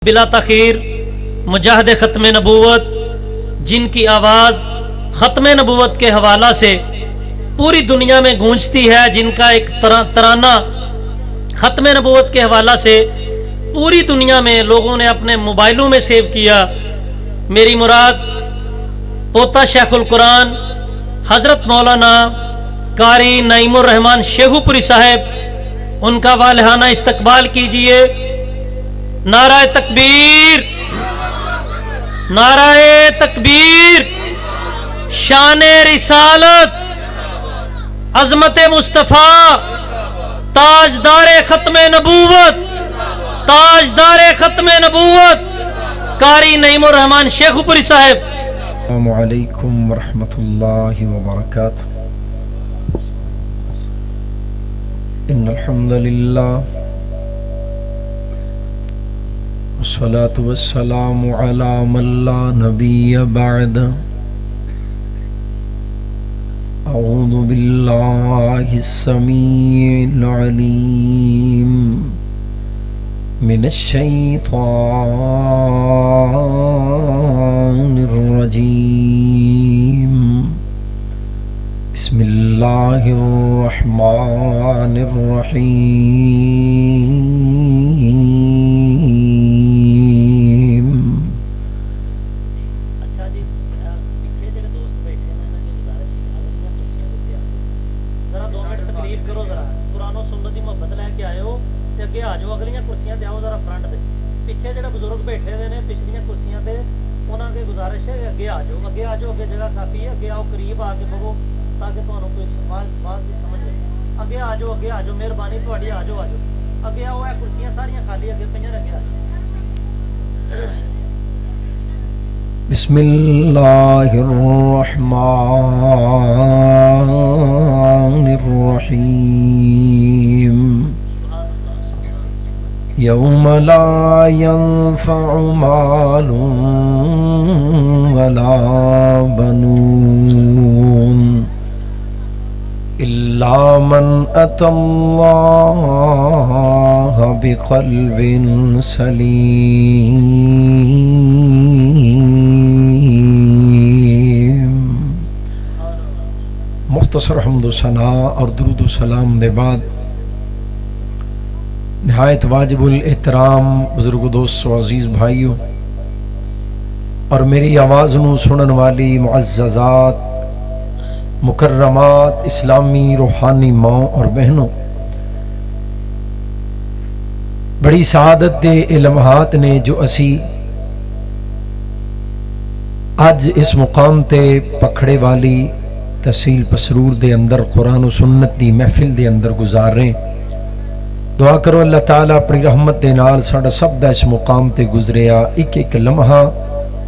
بلا تاخیر مجاہد ختم نبوت جن کی آواز ختم نبوت کے حوالہ سے پوری دنیا میں گونجتی ہے، جن کا ایک ترانہ ختم نبوت کے حوالہ سے پوری دنیا میں لوگوں نے اپنے موبائلوں میں سیو کیا۔ میری مراد پوتا شیخ القرآن حضرت مولانا قاری نعیم الرحمن شیخو پوری صاحب، ان کا والہانہ استقبال کیجئے۔ نعرہ تکبیر، نعرہ تکبیر، شان رسالت، عظمت مصطفیٰ، تاجدار ختم نبوت، تاجدار ختم نبوت قاری نعیم الرحمن شیخو پوری صاحب۔ السلام علیکم ورحمۃ اللہ وبرکاتہ۔ ان الحمد للہ والصلاة والسلام علی من لا نبی بعد۔ اعوذ باللہ السمیع العلیم من الشیطان الرجیم۔ بسم اللہ الرحمن الرحیم۔ اچھا جی، پیچھے جڑے دوست بیٹھے ہیں انہاں کی گزارش ہے اگلیاں کرسیاں تے آ جاؤ، ذرا 2 منٹ تکلیف کرو، ذرا قرآن و سنت دی محبت لے کے آئے ہو تے اگے آ جاؤ، اگلیاں کرسیاں تے آؤ ذرا فرنٹ تے۔ پیچھے جڑے بزرگ بیٹھے ہوئے نے پچھلیاں کرسیاں تے، انہاں کی گزارش ہے اگے آ جاؤ، اگے آ جاؤ، اگے جگہ کافی ہے، اگے آؤ، قریب آ کے بہو تاکہ تانوں کوئی بات دی سمجھ لے۔ اگے آ جاؤ، اگے آ جاؤ، مہربانی تہاڈی، آ جاؤ، آ جاؤ، اگے آؤ، اے کرسیاں ساریاں خالی اگے پئیاں، اگے آ جاؤ۔ بسم اللہ الرحمن الرحیم۔ یوم لا ينفع مال ولا بنون الا من اتى اللہ بقلب سلیم۔ مختصر حمد و ثنا اور درود و سلام دے بعد نہایت واجب الاحترام بزرگ دوست و عزیز بھائیوں اور میری آواز نو سنن والی معززات مکرمات اسلامی روحانی ماں اور بہنوں، بڑی سعادت دے لمحات نے جو اسی اج اس مقام تے پکھڑے والی تحصیل پسرور دے اندر قرآن و سنت دی محفل دے اندر گزار رہے ہیں۔ دعا کرو اللہ تعالیٰ اپنی رحمت دے نال ساڈا سب دا اس مقام تے گزریا ایک ایک لمحہ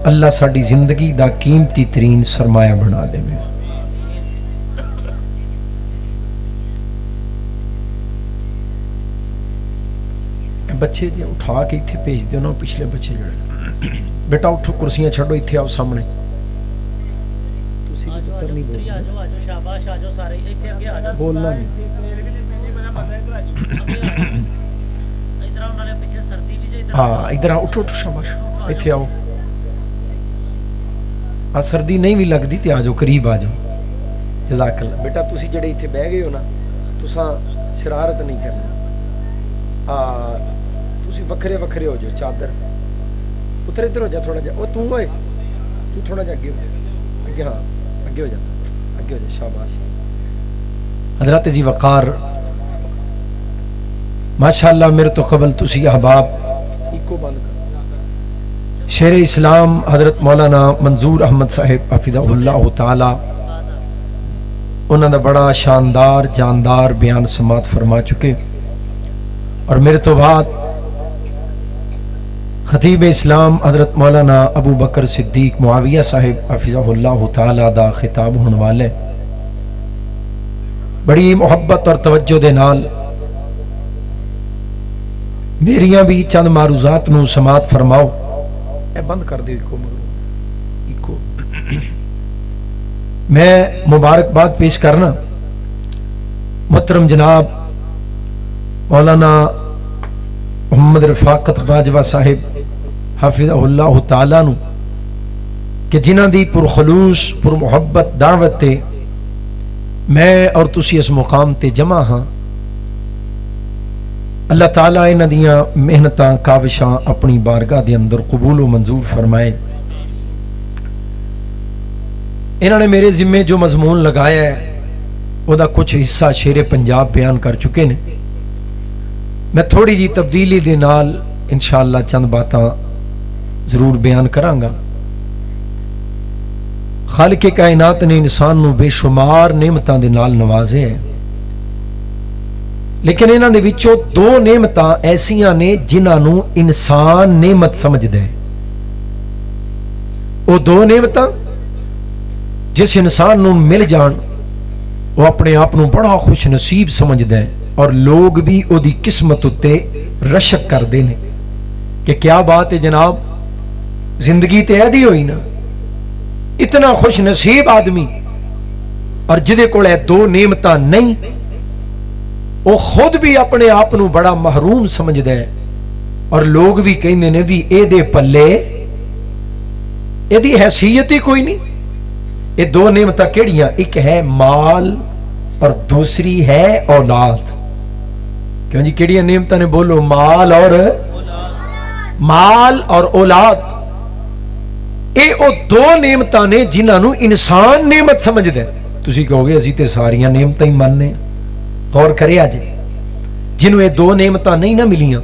اللہ ساڈی زندگی دا قیمتی ترین سرمایہ بنا دے میں۔ بچے جی اٹھا کے اتھے بھیج دیو نا، پچھلے بچے جڑے بیٹا اٹھو، کرسیاں چھڑو، اتھے آؤ سامنے۔ تسی پتر نہیں بولنا، آجو شاباش، آجو سارے ایتھے اگے آ جاؤ، بولنا نہیں۔ ادھر انہوں نے پیچھے سردی بھی جے، ہاں ادھر اٹھو اٹھو، شاباش، اتھے آؤ۔ ہاں سردی نہیں بھی لگ دی تے آ جاؤ، قریب آ جاؤ۔ جزاک اللہ۔ بیٹا تسی جڑے اتھے بہ گئے ہو نا، تساں شرارت نہیں کرنا، تسی وکھرے وکھرے ہو جاؤ، چادر اتر ادھر ہو جا تھوڑا جا، او تو ہوئے تو تھوڑا جا اگے ہو جا، اگے، ہاں اگے ہو جا، اگے ہو جا، شاباش۔ حضرات جی وقار، ماشاءاللہ میرے تو قبل تسی احباب ایکو بند کر۔ شیر اسلام حضرت مولانا منظور احمد صاحب حفظہ اللہ تعالی، انہوں نے بڑا شاندار جاندار بیان سماعت فرما چکے، اور میرے تو بعد خطیب اسلام حضرت مولانا ابو بکر صدیق معاویہ صاحب حفظہ اللہ تعالی دا خطاب ہونے والے، بڑی محبت اور توجہ دے نال میریاں بھی چند معروضات نو سماعت فرماؤ۔ اے بند کر دیو ایکو۔ میں مبارکباد پیش کرنا محترم جناب مولانا محمد رفاقت باجوہ صاحب حافظہ اللہ تعالیٰ نو کہ جنہاں دی پرخلوص پر محبت دعوت تے میں اور تسی اس مقام تے جمع ہاں. اللہ تعالیٰ انہاں دیاں محنتاں کاوشاں اپنی بارگاہ دے اندر قبول و منظور فرمائے. انہوں نے میرے ذمے جو مضمون لگایا ہے وہ دا کچھ حصہ شیر پنجاب بیان کر چکے نے. میں تھوڑی جی تبدیلی دے نال انشاءاللہ چند باتاں ضرور بیان کرانگا. خالق کائنات نے انسان نو بے شمار نعمتاں دے نال نوازے ہیں، لیکن انہاں دے وچوں دو نعمتاں ایسیاں نے جنہاں نو انسان نعمت سمجھدا ہے. وہ دو نعمتاں جس انسان نو مل جان وہ اپنے آپ نو بڑا خوش نصیب سمجھدا ہے، اور لوگ بھی او دی قسمت اتے رشک کر دینے کہ کیا بات ہے جناب، زندگی تے ایدی ہوئی نا، اتنا خوش نصیب آدمی. اور جدے کول ہے دو نعمتاں نہیں، وہ خود بھی اپنے آپ نو بڑا محروم سمجھدا ہے، اور لوگ بھی کہندے نے بھی اے دے پلے اے دی حیثیت ہی کوئی نہیں. یہ دو نعمتاں کیڑیاں؟ ایک ہے مال اور دوسری ہے اولاد. کیوں جی کیڑیاں نعمتاں نے بولو؟ مال اور اولاد. اے او دو نعمتاں نے جنہاں نو انسان نعمت سمجھدا ہے. تسی کہو گے اسی تے ساریاں نعمتاں ہی مننے. غور کرے اج جنوں اے دو نعمتاں نہیں نہ ملیاں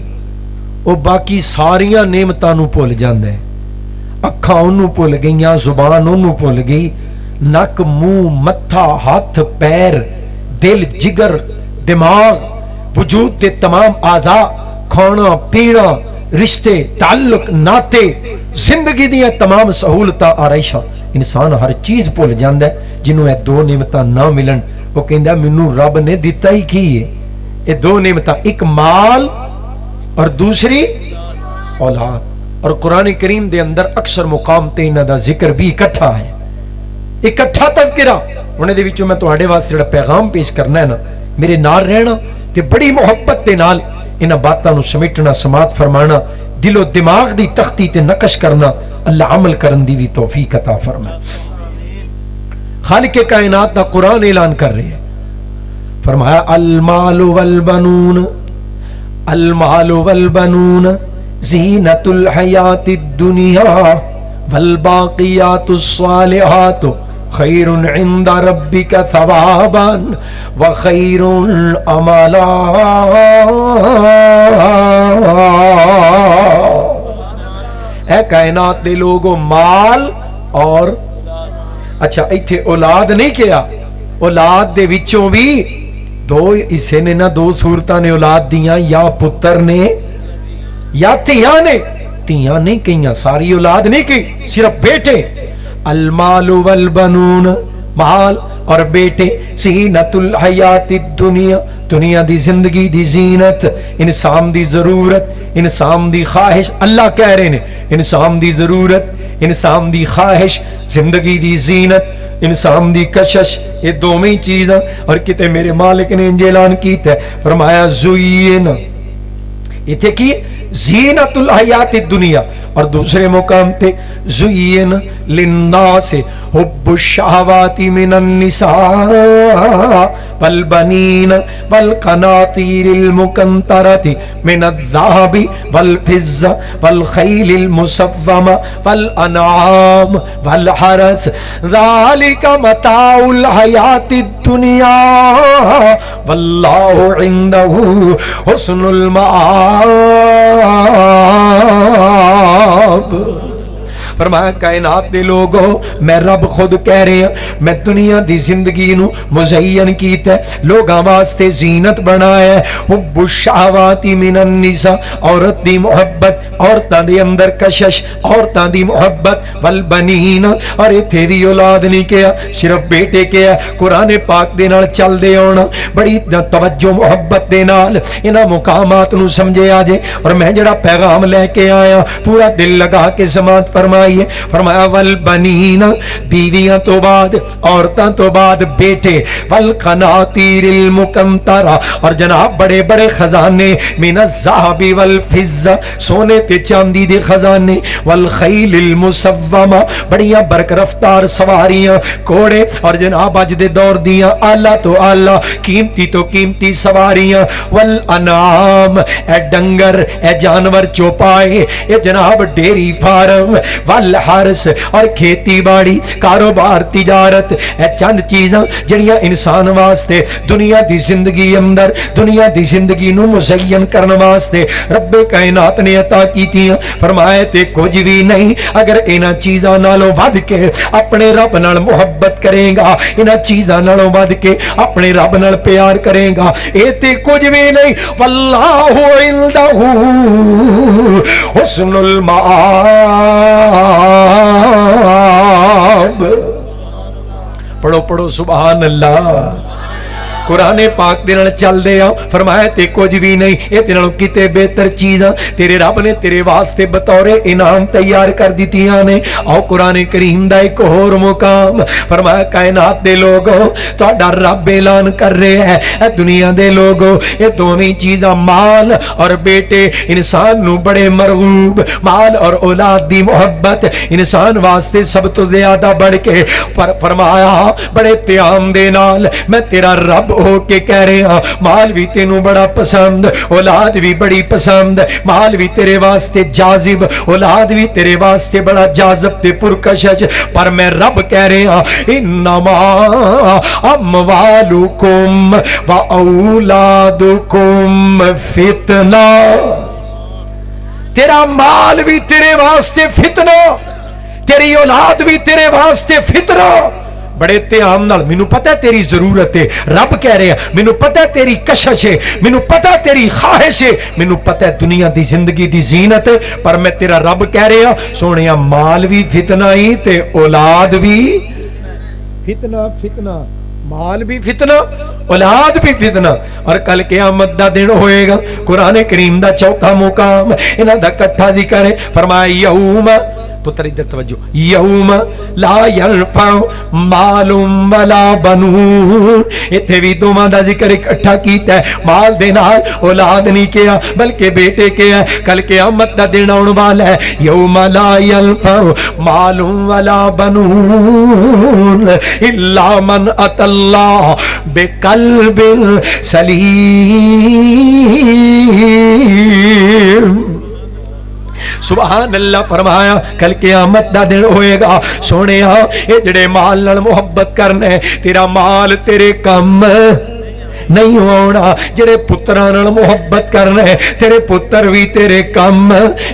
او باقی ساریاں نعمتاں نو بھول جاندا ہے. اکھاں اونوں بھول گئیاں، زبان اونوں بھول گئی، نک منہ متھا ہاتھ پیر دل جگر دماغ وجود دے تمام اعضاء، کھانا پینا رشتے تعلق ناتے زندگی دیاں تمام سہولتاں آرائشاں انسان ہر چیز بھول جاندا ہے. جنوں اے دو نعمتاں نہ ملن وہ کہندا مینوں رب نے دتا ہی کی ہے. اے دو نعمتاں ایک مال اور دوسری اولاد. اور قرآن کریم دے اندر اکثر مقام تے انہاں دا ذکر بھی اکٹھا ہے، اکٹھا تذکرہ. انہاں دے وچوں میں تہاڈے واسطے جڑا پیغام پیش کرنا ہے نا، میرے نال رہنا تے بڑی محبت دے نال انہاں باتاں نو سمیٹنا سماعت فرمانا، دل و دماغ دی تختی تے نقش کرنا، اللہ عمل کرن دی بھی توفیق عطا فرمائے. خالق کائنات دا قرآن اعلان کر رہے ہیں، فرمایا المال والبنون زینت الحیات الدنیا والباقیات الصالحات خیر عند ربک ثوابا وخیر املا. اے کائنات دے لوگوں، مال اور اچھا ایتھے اولاد نہیں کیا، اولاد دے وچوں بھی دو حصے نے نا، دو صورتاں نے اولاد دیاں، یا پتر نے یا تیاں نے. تیاں نہیں کہیاں، ساری اولاد نہیں کی، صرف بیٹے. المال والبنون، مال اور بیٹے، زینت الحیات الدنیا، دنیا دی زندگی دی زینت، انسان دی ضرورت، انسان دی خواہش. اللہ کہہ رہے ہیں انسان دی ضرورت، انسان دی خواہش، زندگی دی زینت، انسان دی کشش، یہ دوویں چیزاں. اور کتے میرے مالک نے انج اعلان کیتا ہے، فرمایا زین، ایتھے کی زینت الحیات الدنیا. اور دوسرے مقام تے زین للناس حب الشہوات من النساء والبنین والقناطیر المقنطرۃ من الذهب والفضة والخیل المسومة والانعام والحرث ذلك متاع الحیات الدنیا واللہ عنده حسن المآب. فرمایا کائنات دے لوگوں، میں رب خود کہہ رہے ہیں، میں دنیا دی زندگی نو مزین کیتا ہے، لوگاں واسطے زینت بنایا ہے. حب الشہوات من النساء، عورت دی محبت، عورتاں دے اندر کشش، عورتاں دی محبت، والبنین، اور ایتھے دی اولاد نہیں کیا، صرف بیٹے کیا. قرآن پاک دے نال چل دے ہونا، بڑی توجہ محبت دے نال انہاں مقامات نو سمجھے آجے. اور میں جڑا پیغام لے کے آیا پورا دل لگا کے سماعت فرمائی. फरमाई है, फरमाया वल बनीना, बीवियां तो बाद, औरतां तो बाद बेटे, वल कनातीरिल मुकंतरा, और जनाब बड़े बड़े खजाने, मिनज़ ज़हबी वल फिज़्ज़ा, सोने ते चांदी दे खजाने, वल खैलिल मुसव्वमा, बढ़िया बरक रफ्तार सवारियां, घोड़े, और जनाब अज दे दौर दियां आला तो आला, कीमती तो कीमती सवारियां, वल अनाम, ए डंगर, ए जानवर चौपाए, ए जनाब डेरी फार्म, वल हर्स, और खेती बाड़ी, कारोबार, तिजारत, ए चंद चीज़ां जड़ियां इंसान वास्ते दुनिया दी जिंदगी अंदर, दुनिया दी जिंदगी नू मुज़य्यन करने वास्ते रब्बे कायनात ने अता कीतियां। फरमाया ते कुछ भी नहीं, अगर इन्हां चीज़ां नालों वध के अपने रब नाल मुहब्बत करेगा, इन्हां चीज़ां नालों वध के अपने रब नाल प्यार करेगा, ये ते कुछ भी नहीं। वल्लाहु इंदहु हुस्नुल माब। पढ़ो पढ़ो सुभान अल्लाह। कुराने पाक दे नाल चलदे आ, फरमाया ते कुछ भी नहीं, ये तेरे नालों किते बेहतर चीज़ां तेरे रब ने तेरे वास्ते बतौरे इनाम तैयार कर दित्तियां ने। आओ कुराने करीम दा एक होर मुकाम, फरमाया कायनात दे लोगो तुहाडा रब ऐलान कर रहा है, ए दुनिया दे लोगो ये दोवें चीज़ां माल और बेटे इंसान नू बड़े मरगूब, माल और औलाद दी मोहब्बत इंसान वास्ते सब तो ज्यादा बढ़ के, फरमाया बड़े त्याम दे नाल मैं तेरा रब हो के कह रहा, माल भी तेनू बड़ा पसंद, औलाद भी बड़ी पसंद, माल भी तेरे वास्ते जाजिब, औलाद भी तेरे वास्ते बड़ा जाजिब ते पुरकशिश, पर मैं रब कह रहा इन्नमा अमवालुकुम व औलादुकुम फितना। तेरा माल भी तेरे वास्ते फितना, तेरी औलाद भी तेरे वास्ते फितना। बड़े ध्यान नाल, मैनू पता है तेरी जरूरत है, रब कह रहे हैं मैनू पता है तेरी कशिश है, मैनू पता है तेरी ख्वाहिश है, मैनू पता है दुनिया दी जिंदगी दी जीनत है, पर मैं तेरा रब कह रहा सोनिया माल भी फितना ही ते औलाद भी फितना, फितना माल भी फितना, औलाद भी फितना। और कल क़यामत दा दिन होएगा, कुरान करीम दा चौथा मुकाम इन्हां दा इकट्ठा जिक्र है, फरमाया यौम, पुत्र इधर तवज्जो, यौम ला यरफउ मालुम वला बनून, इत्थे भी दोवां दा जिक्र इकट्ठा कीता है, माल दे नाल औलाद नहीं किया बल्कि बेटे किया। कल क़यामत दा दिन आउण वाला है, यौम ला यरफउ मालुम वला बनून इल्ला मन अतल्लाह बिक़ल्बिन सलीम। सुभान अल्लाह। फरमाया कल क़यामत दा दिन होएगा सोनिया, ये जड़े माल नाल मुहब्बत करने, तेरा माल तेरे कम नहीं होना, जेड़े पुत्रां नाल मुहब्बत करना है तेरे पुत्र भी तेरे कम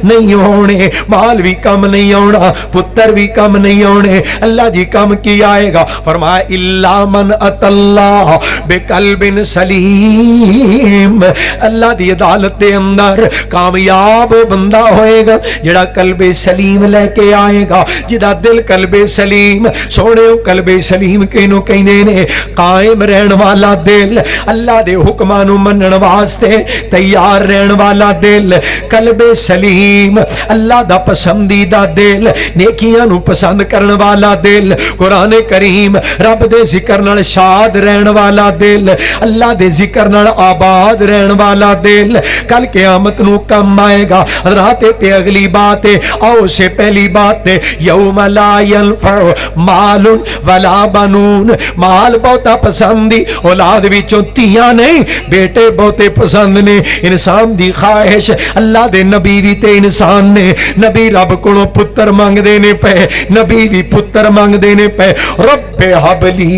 नहीं होने, माल भी कम नहीं होना, पुत्र भी कम नहीं होने। अल्लाह जी कम की आएगा, फरमाया इल्ला मन अतल्लाह बिक़ल्बिन सलीम। अल्लाह दी अदालत दे अंदर कामयाब बंदा होएगा जेड़ा कल्बे सलीम लेके आएगा, जिदा दिल कल्बे सलीम। सोने कल्बे सलीम किनू कहंदे ने? कायम रहन वाला दिल, अल्लाह दे हुक्मां नू मनण वास्ते तैयार रहन वाला दिल, कल्बे सलीम, अल्लाह दा पसंदीदा दिल, नेकियां नू पसंद करन वाला दिल, कुरान करीम रब दे जिक्र नाल शाद रहन वाला दिल, अल्लाह दे जिक्र नाल आबाद रहन वाला दिल, कल क़यामत नू कम आएगा। रात ते अगली बात है, आओ से पहली बात है यौम ला यनफउ मालुन वला बनून। माल बहुता पसंदी, औलाद विचों तियां नहीं, बेटे बहुते पसंद ने। इंसान दी ख्वाहिश, अल्लाह दे नबी भी ते इंसान ने, नबी रब कोलों पुत्र मंगदे ने पे, नबी भी पुत्र मंगदे ने पे। रब्बे हबली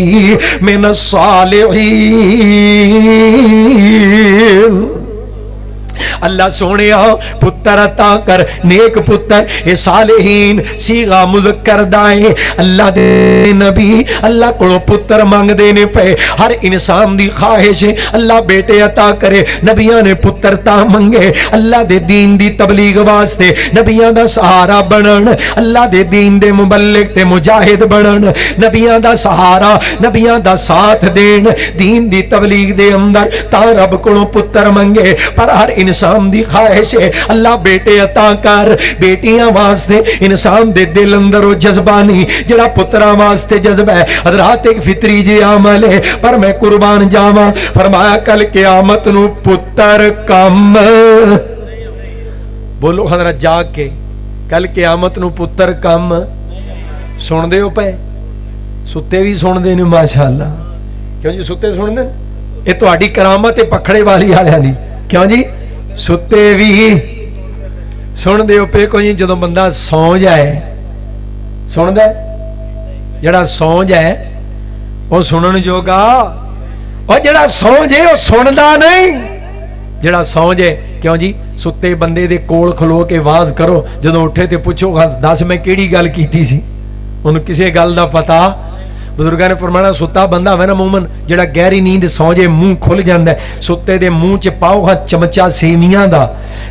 मिनस सालिहीन, अल्लाह सोने पुत्र अता कर, नेक पुत्र, ए सालेहीन सीगा मुज़क्कर दाए। अल्लाह दे नबी अल्लाह को पुत्र मंगदे ने पे। हर इंसान दी ख्वाहिश है अल्लाह बेटे अता करे। नबियां ने पुत्रता मंगे अल्लाह दे दीन दी तबलीग वास्ते, नबियां दा सहारा बनन, अल्लाह दे दीन दे मुबल्लिग ते मुजाहिद बनन, नबियां दा सहारा, नबियां दा साथ देन दीन दी तबलीग दे अंदर, ता रब को पुत्र मंगे। पर हर इंसान दी ख्वाहिश है अल्लाह बेटे अता कर। बेटियां वास्ते इंसान दे दिल अंदर वो जज्बा नहीं जिहड़ा पुत्रा वास्ते जज्बा है। हज़रात एक फितरी जी अमल है पर मैं कुर्बान जावा। फरमाया कल क़यामत नूं पुत्र कम, बोलो हज़रत जाग के, कल क़यामत नूं पुत्र कम। सुनदे हो पे सुते भी सुनते ने माशाअल्लाह, क्यों जी सुते सुनते ये तुहाडी करामत है पखड़े वाली वालियां दी, क्यों जी सुते भी सुनते हो पे। कोई जदों बंदा सौ जाए सुनदा, जड़ा सौ जाए वो सुनन जोगा, और जड़ा सौ जे वो सुनदा नहीं। जड़ा सौ जे क्यों जी सुते बंदे दे कोल खलो के आवाज करो, जदों उठे ते पूछो दस मैं केड़ी गल कीती सी, उन्हें किसी गल दा पता। बुजुर्गों ने फरमाना सुता बंदा है ना मूमन जिहड़ा गहरी नींद सौ जे मुंह खुल जाता है, सुते दे मुंह च पाओ हा चमचा सेवियां दा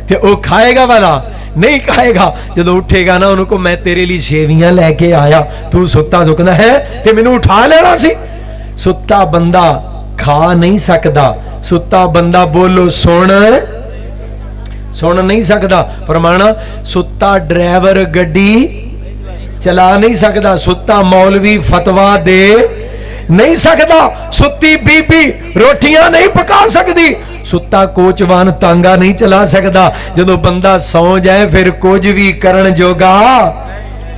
ते ओ खाएगा वाला नहीं खाएगा। जदों उठेगा ना उनको मैं तेरे लिए सेवियां लेके आया, तू सुता झुकना है ते मैनू उठा लेना सी। सुता बंदा खा नहीं सकता, सुता बंदा बोलो सुन नहीं सकता। फरमाना सुता ड्राइवर गड्डी चला नहीं सकता, सुता मौलवी फतवा दे नहीं सकता, सुती बीबी रोटियां नहीं पका सकती, सुता कोचवान तांगा नहीं चला सकता। जदों बंदा सौ जाए फिर कुछ भी करन जोगा,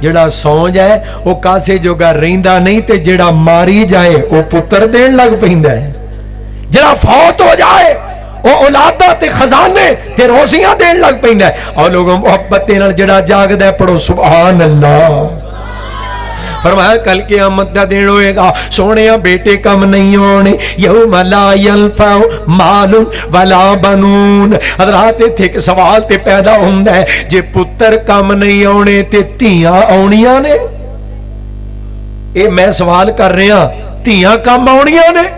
जेड़ा सौ जाए वो कासे जोगा रहिंदा नहीं, ते जेड़ा मारी जाए वो पुत्र देन लग पैंदा है। जेड़ा फौत हो जाए वो औलादा ते खजाने ते रोजियां देन लग पैंदा है। और लोगों मोहब्बत दे नाल जेड़ा जागदा है पढ़ो सुभान अल्लाह। फरमाया कल क़यामत दा दिन होएगा, सोने बेटे कम नहीं होने, यौम ला यनफउ मालुन वला बनून। हज़रात इत्थे एक सवाल ते पैदा हुंदा है, जे पुत्र कम नहीं आने ते धीआं आउणियां ने। ये मैं सवाल कर रहा, धीआं कम आउणियां ने?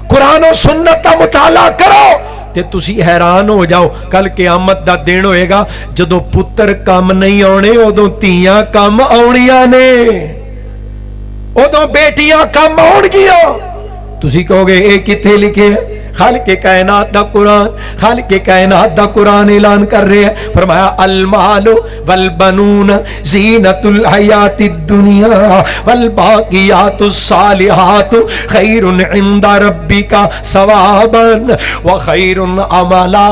कुरान और सुन्नत दा मुताला करो ते तुसी हैरान हो जाओ। कल क़यामत दा दिन होएगा जदों पुत्र कम नहीं आने, उदों धीआं कम आउणियां ने, उदों बेटियां कम आउणगियां। तुसी कहोगे ये किथे लिखे है? खालिक़े कायनात दा कुरान, खालिक़े कायनात दा कुरान ऐलान कर रहे हैं। फरमाया अल मालु वल बनून ज़ीनतुल हयातिद दुनिया वल बाक़ियातुस सालिहातु खैरुन इंदा रब्बिका सवाबन व खैरुन अमला।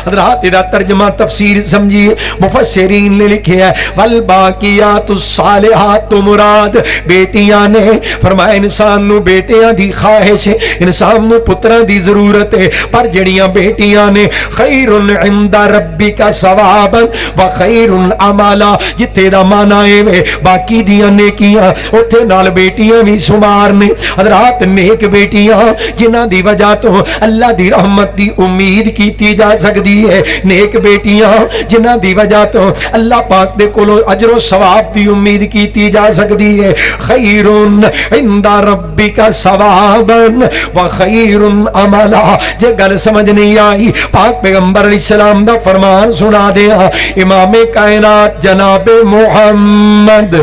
हज़रात इहदा तर्जमा तफसीर समझिए, मुफस्सिरीन ने लिखे है वल बाक़ियातुस सालिहातु मुराद बेटियां ने। फरमाया इंसान नू बेटियां दी ख्वाहिश है, इंसान नू पुत्रां दी जरूरत है, पर जड़ियां बेटियां ने खैरुन इंदा रब्बिका सवाबन व खैरुन अमला। जिथे दा माना है बाकी दियां नेकियां उथे नाल बेटियां भी शुमार ने। हज़रात नेक बेटियां जिन्हां दी वजह तो अल्लाह दी रहमत दी उम्मीद कीती जा सकती है, नेक बेटियां जिन्हां दी वजह तो अल्लाह पाक दे कोलों अजरो सवाब दी उम्मीद कीती जा सकती है। खैरुन इंदा रब्बिका सवाबन व खैरुन अमला। जे गल समझ नहीं आई पाक पैगंबर अलैहिस्सलाम दा फरमान सुना दिया। इमामे कायनात जनाबे मुहम्मद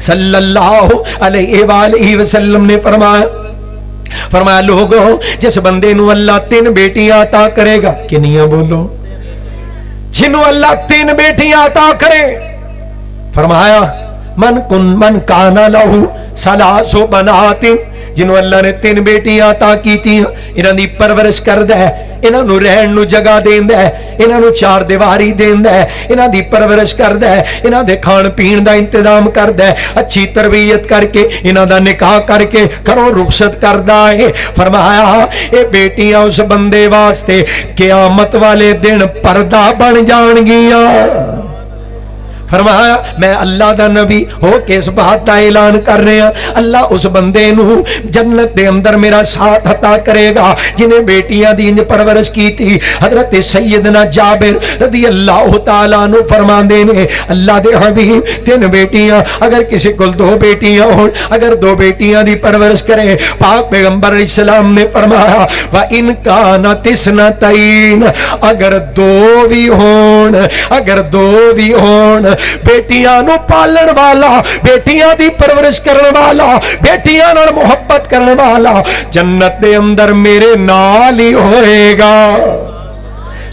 सल्लल्लाहु अलैहि वसल्लम ने फरमाया लोगों जिस बंदे नू अल्लाह 3 बेटियां अता करेगा, किनियां बोलो, जिन्हों अल्लाह 3 बेटियां अता करे, फरमाया मन काना लहू सलासो बनातिन, जिन्हों अल्लाह ने 3 बेटियां अता कीतियां, इन्हां दी परवरिश करदा है, इन्हां नू रहन नू जगह देंदा है, इन्हां नू चार दीवारी देंदा है, इन्हां दी परवरिश करदा है, इन्हां दे खान पीन दा इंतजाम करदा है, अच्छी तरबियत करके इन्हां दा निकाह करके घरों रुखसत करदा है। फरमाया ये बेटियां उस बंदे वास्ते क़यामत वाले दिन पर्दा बन जाणगियां। फरमाया मैं अल्लाह दा नबी हो के इस बात का ऐलान कर रहा, अल्लाह उस बंदे नू जन्नत दे अंदर मेरा साथ अता करेगा जिन्हें बेटियां दी इंज परवरिश की थी। हजरत सैयदना जाबिर रदी अल्लाह तआला नु फरमांदे ने अल्लाह दे हबीब 3 बेटियां, अगर किसी को 2 बेटियां हो, अगर 2 बेटियां दी परवरिश करे, पाक पैगंबर इस्लाम ने फरमाया व इन काना तिस्नतैन, अगर 2 भी होन, अगर 2 भी होन, बेटियां नू पालन वाला, बेटियां दी परवरिश करने वाला, बेटियां नाल मुहब्बत करने वाला जन्नत दे अंदर मेरे नाल ही होएगा।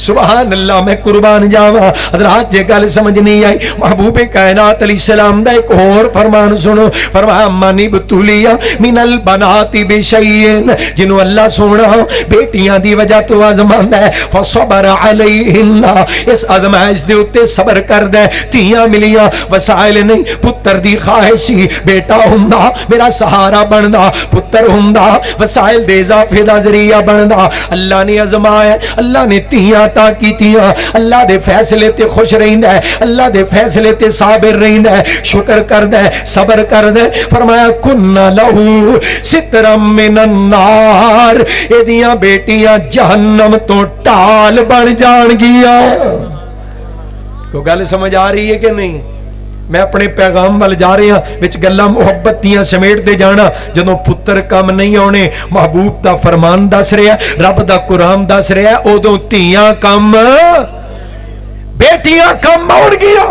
सुभान अल्लाह, मैं कुर्बान जावा। हज़रात जे गल समझ नहीं आई, महबूबे कायनात अलैहिस्सलाम दा एक और फरमान सुनो। फरमाया मनी बतूलिया मिनल बनाती बेशैइन, जिन्हों अल्लाह सोना बेटियां दी वजह तो आजमांदा है, फसबर अलैहिन्ना, इस आजमाइश दे उत्ते सबर करदा है। धीयां मिलियां वसाइल नहीं, पुत्र दी ख्वाहिशी, बेटा हुंदा मेरा सहारा बनदा, पुत्र हुंदा वसाइल दे इजाफे दा जरिया बनदा। अल्लाह ने आजमाया, अल्लाह ने धीयां अता कीतियां, अल्लाह दे फैसले ते खुश रहिंदा है, अल्लाह दे फैसले ते साबिर रहिंदा है, शुक्र करदा है, सबर करदा है। फरमाया कुन्ना लहू सितरम मिनन नार, एदियां बेटियां जहन्नम तो टाल बन जाणगियां। को गल समझ आ रही है कि नहीं? मैं अपने पैगाम वाल जा रहा, विच गल्लां मुहब्बत दियां समेटते जाना। जदों पुत्र कम नहीं आने, महबूब दा फरमान दस रहा, रब दा कुरान दस रहा, उदों धीयां कम, बेटियां कम आउणगियां।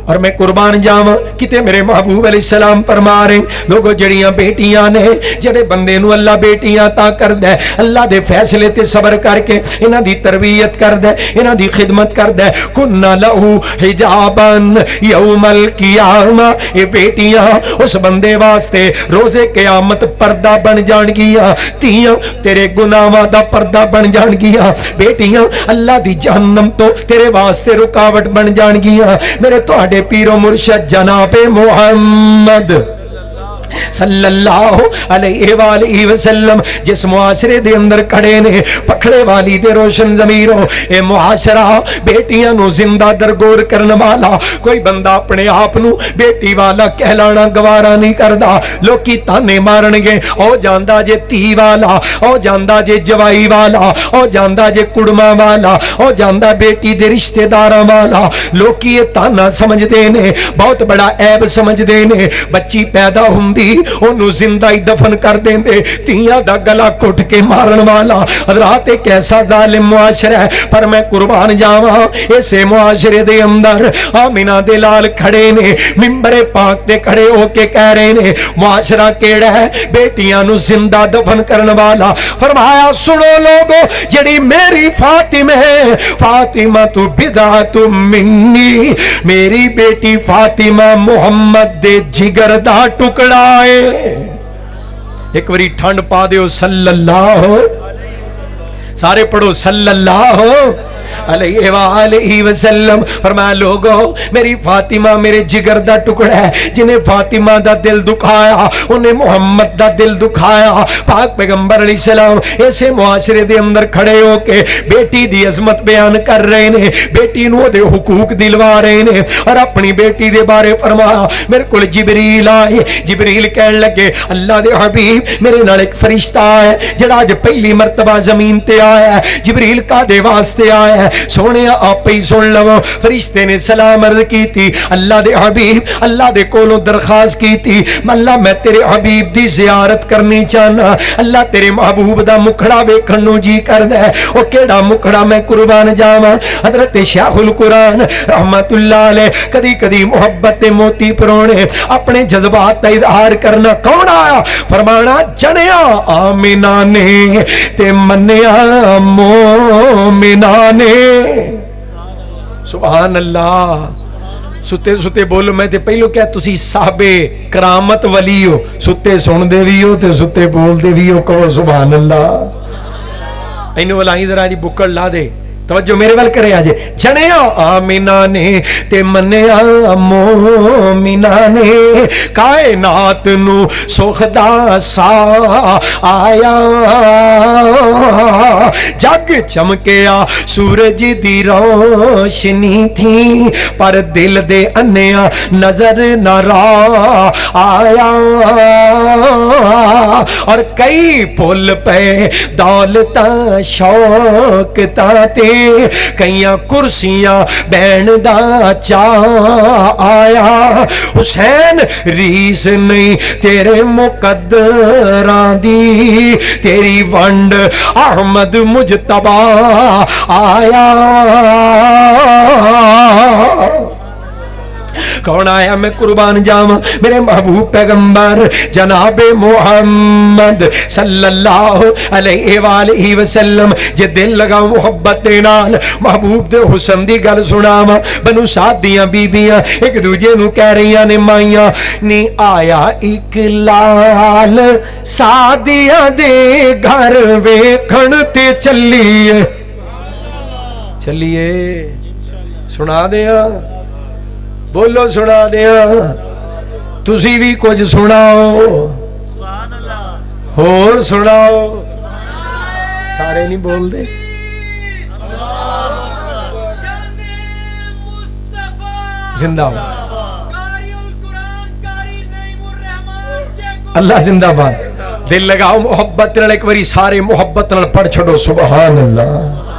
और मैं कुर्बान जावां, किते मेरे महबूब अलैहिस्सलाम फरमा रहे, लोगों जड़ियां बेटियां ने, जेड़े बंदे नूं अल्लाह बेटियां अता करदा है, अल्लाह दे फैसले ते सबर करके इन्हां दी तरबियत करदा है, इन्हां दी खिदमत करदा है। कुन्ना लहू हिजाबन यौमल कियामा, ये बेटियां उस बंदे वास्ते रोजे क़यामत पर्दा बन जाणगियां। धीयां तेरे गुनाहां दा पर्दा बन जाणगियां, बेटियां अल्लाह दी जहन्नम तो तेरे वास्ते रुकावट बन जाणगियां। मेरे तो पीरो मुर्शद जनाबे मोहम्मद सल्लल्लाहु अलैहि वसल्लम जिस मुआशरे दे अंदर खड़े ने, पखड़े वाली दे रोशन ज़मीरों, ए मुआशरा बेटियां नू जिंदा दरगोर करने वाला। कोई बंदा अपने आप नू बेटी वाला कहलाना गवारा नहीं करदा, लोकी ताने मारनगे, ओ जांदा जे धी वाला, ओ जांदा जे जवाई वाला, ओ जांदा जे कुड़मा वाला, ओ जांदा बेटी दे रिश्तेदारां वाला। लोकी ये ताना समझदे ने, बहुत बड़ा ऐब समझदे ने। बच्ची पैदा हुंदी ओनू जिंदा ही दफन कर देंदे, धीयां दा गला घुट के मारन वाला। हज़रात एक ऐसा जालिम मुआशरा है, पर मैं कुर्बान जावां, इसे मुआशरे दे अंदर आमिना दे लाल खड़े ने, मिंबरे पाक ते खड़े होके कह रहे ने मुआशरा केड़ा है, बेटियां नू जिंदा दफन करने वाला। फरमाया सुनो लोगो, जड़ी मेरी फातिमा है, फातिमा तू बिदातु मिन्नी, मेरी बेटी फातिमा मुहम्मद दे जिगर दा टुकड़ा है। एक बारी ठंड पा दियो सल्लल्लाहु, सारे पढ़ो सल्लल्लाहु अलैहि वसल्लम। फरमाया लोगो मेरी फातिमा मेरे जिगर दा टुकड़ा है, जिन्हें फातिमा दा दिल दुखाया उन्हें मोहम्मद दा दिल दुखाया। पाक पैगंबर अलैहिस्सलाम ऐसे मुआशरे दे अंदर खड़े होके बेटी दी अजमत बयान कर रहे ने, बेटी नूं ओहदे हुकूक दिलवा रहे ने, और अपनी बेटी दे बारे फरमाया मेरे कोल जिबरील आए, जिबरील कहन लगे अल्लाह दे हबीब मेरे नाल एक फरिश्ता है जिहड़ा अज पहली मरतबा जमीन ते आया है। जिबरील कादे वास्ते आया है? सोने आप ही सुन लवो। फरिश्ते ने सलाम अर्ज की थी, अल्लाह दे हबीब अल्लाह दे कोलों दरखास्त की थी, अल्लाह मैं तेरे हबीब दी जियारत करनी चाहना, अल्लाह तेरे महबूब दा मुखड़ा वेखण नूं जी करदा है। ओ केड़ा मुखड़ा मैं कुर्बान जावां। हजरत शाहुल कुरान रहमतुल्लाह अलैह कदी कदी मोहब्बत ते मोती परोने अपने जज्बात दा इजहार करना। कौन आया? फरमाना जनिया आमिना ने ते मन्निया मोमिना ने। सुभान अल्लाह। सुते सुते बोलो, मैं ते पहलो क्या तुसी साहबे करामत वली हो, सुते सुनदे भी हो ते सुते बोलदे भी हो। कहो सुभान अल्लाह। इन्हू वाला इधर दी बुक्कड़ ला दे, तवज्जो मेरे वाल करे आजे। जनिया आमिना ने ते मन्निया मोमिना ने, कायनात नू सुखदा सा आया, जग चमकिया सूरज दी रोशनी थी, पर दिल दे अन्निया नजर न आया। और कई पुल पे दौलता शौकता ते, कईयां कुर्सियां बैण दा चा आया। हुसैन रीस नहीं तेरे मुकद्दरां दी, तेरी वंड अहमद मुजतबा आया। कौन आया मैं कुर्बान जावा मेरे महबूब पैगंबर जनाबे मुहम्मद सल्लल्लाहु अलैहि वसल्लम जे दिल लगाओ मुहब्बत दे नाल महबूब दे हुस्न दी गल सुनावा बनु साद दियां बीबियां एक दूजे नू कह रही ने माइयां नी आया एक लाल सादिया दे घर वेखण ते चलिए चलिए सुना दिया बोलो सुना दिया तुसी भी कुछ सुनाओ होर सुनाओ सारे नहीं बोलते जिंदाबाद अल्लाह जिंदाबाद दिल लगाओ मोहब्बत नाल एक बारी सारे मोहब्बत नाल पढ़ छड़ो सुभान अल्लाह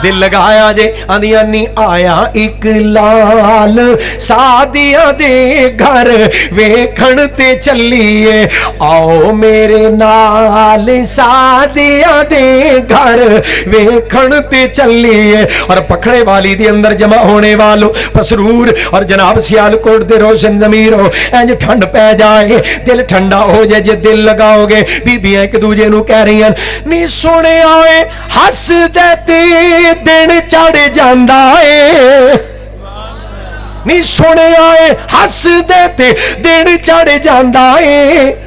दिल लगाया जे आंदिया नी आया एक लाल सादिया दे घर वेखण ते चलिए आओ मेरे नाल सादिया दे घर वेखण ते चलिए और पखड़े वाली दे अंदर जमा होने वालों पसरूर और जनाब सियालकोट दे रोशन जमीरों इंज ठंड पै जाए दिल ठंडा हो जाए जे दिल लगाओगे बीबियां एक दूजे नू कह रही नी सोने आए हस दे दिन चढ़ जांदा ए नी सुने आए हस दे दिन चढ़ जांदा ए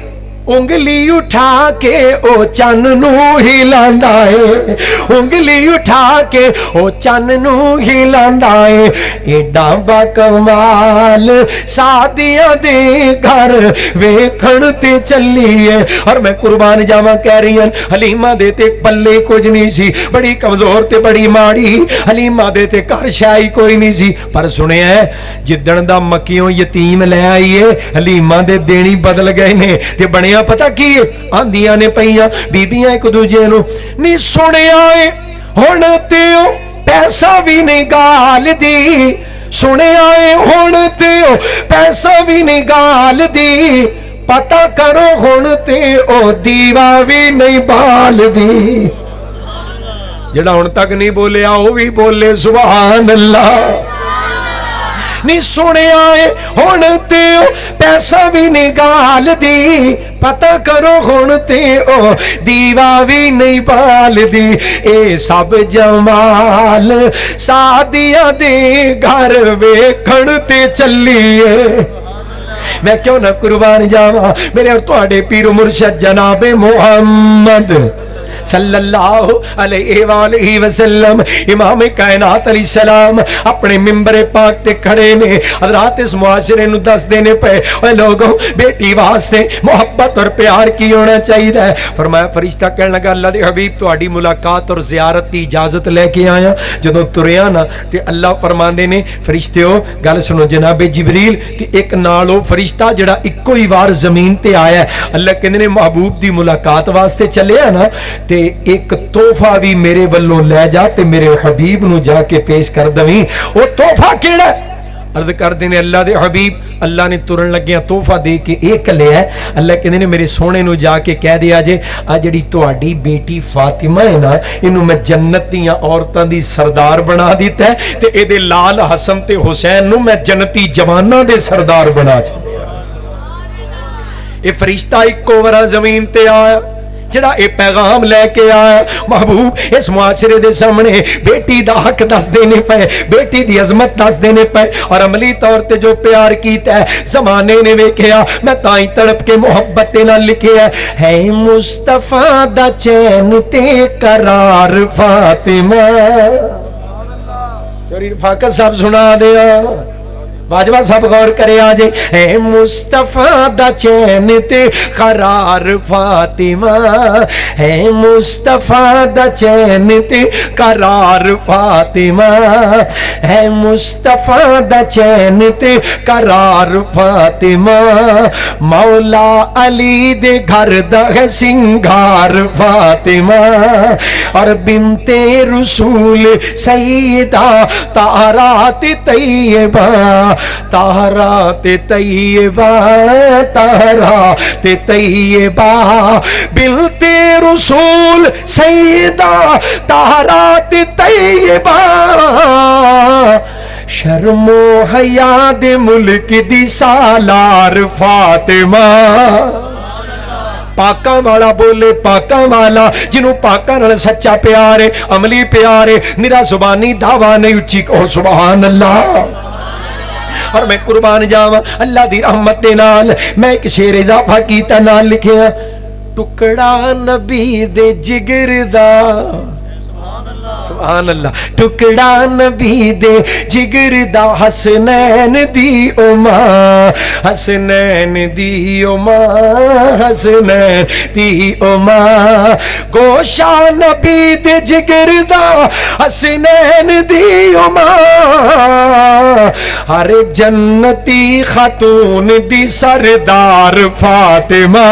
उंगली उठा के ओ चन नू हिलांदा है उंगली उठा के ओ चन नू हिलांदा है एडा बकमाल सादिया दे घर वेखण ते चलिए और मैं कुर्बान जावा कह रही हूं हलीमा दे ते पल्ले कुछ नहीं सी बड़ी कमजोर ते बड़ी माड़ी हलीमा दे ते घर शाही कोई नहीं सी पर सुनिया जिदन दा मक्कियों यतीम ले आईए हलीमा दे देनी बदल गए ने ते बनिया पता की आंदियां ने पईयां बीबियां एक दूजे नू नी सुनिया हुण ते पैसा भी नहीं गाल दी सुनिया हुण ते पैसा भी नहीं गाल दी पता करो हुण ते ओ दीवा भी नहीं बाल दी जेड़ा हुण तक नहीं बोलिया ओ भी बोले सुभान अल्लाह नी सुनिया हुण ते पैसा भी नहीं गाल दी पता करो हुण ते ओ दीवा भी नहीं बाल दी ए सब जमाल सादिया दे घर वेखण ते चलिए मैं क्यों ना कुर्बान जावा मेरे और तुहाडे पीर मुर्शद जनाबे मुहम्मद सल्लल्लाहु अलैहि वसल्लम इमाम कायनात अलैहिस्सलाम अपने मिंबर पाक ते खड़े ने हजरात इस मुआशरे नु दस देने पे ओए लोगों बेटी वास्ते मोहब्बत और प्यार की होना चाहिए फरमाया फरिश्ता कहने लगा अल्लाह दे हबीब तुम्हारी मुलाकात और ज़ियारत की इजाजत लेके आया जदों तुरिया ना ते अल्लाह फरमांदे ने फरिश्तेओ गल सुनो जनाबे जिबरील ते एक नाल ओ फरिश्ता जेड़ा इक्को ही वार जमीन ते आया अल्लाह कहंदे ने महबूब दी मुलाकात वास्ते चलिया ना ते एक तोहफा भी मेरे वल्लों ले जा ते मेरे हबीब नू जाके पेश कर दवी वो तोहफा केड़ा अर्ज करते ने अल्लाह दे हबीब अल्लाह ने तुरन लग्या तोहफा दे के एक लिया अल्लाह कहंदे ने मेरे सोने नू जाके कह दिया जे आ जेड़ी तुहाडी बेटी फातिमा है ना इनू मैं जन्नत दियां औरतां दी सरदार बना दिता है ते एदे लाल हसन ते हुसैन नू मैं जन्नती जवानां दे सरदार बना छड्डिया ए फरिश्ता इक्को वरा जमीन ते आया जड़ा ये पैगाम लेके आया महबूब इस मुआशरे दे सामने बेटी दा हक दस देने पे बेटी दी अजमत दस देने पे और अमली तौर ते जो प्यार कीता है जमाने ने वेखिया मैं ताई तड़प के मोहब्बत नाल लिखिया है मुस्तफा दा चैन ते करार फातिमा चोरी फाकत साहब सुना दिया बाजवा सब गौर करे आजे है मुस्तफा दा चैन ते करार फातिमा है मुस्तफा दा चैन ते करार फातिमा है मुस्तफा दा चैन ते करार फातिमा मौला अली दे घर दा है सिंगार फातिमा और बिनते रसूल सईदा तारा ते तैयबा तारा ते तैयबा तारा ते तैयबा बिनते रसूल सईदा तारा ते तैयबा शर्मो हया दे मुल्क दी सालार फातिमा पाकां वाला बोले पाकां वाला जिन्हों पाकां नाल सच्चा प्यार है अमली प्यार है निरा जुबानी दावा नहीं उच्ची कहो सुभान अल्लाह। और मैं कुर्बान जावा अल्लाह दी रहमत दे नाल मैं एक शेर इजाफा कीता नाल लिखिया टुकड़ा नबी दे जिगर दा सुभान अल्लाह टुकड़ा नबी दे जिगर दा हसनैन दी उमा हसनैन दी उमा हसनैन दी उमा गोशा नबी दे जिगर दा हसनैन दी उमा हर जन्नती खातून दी सरदार फातिमा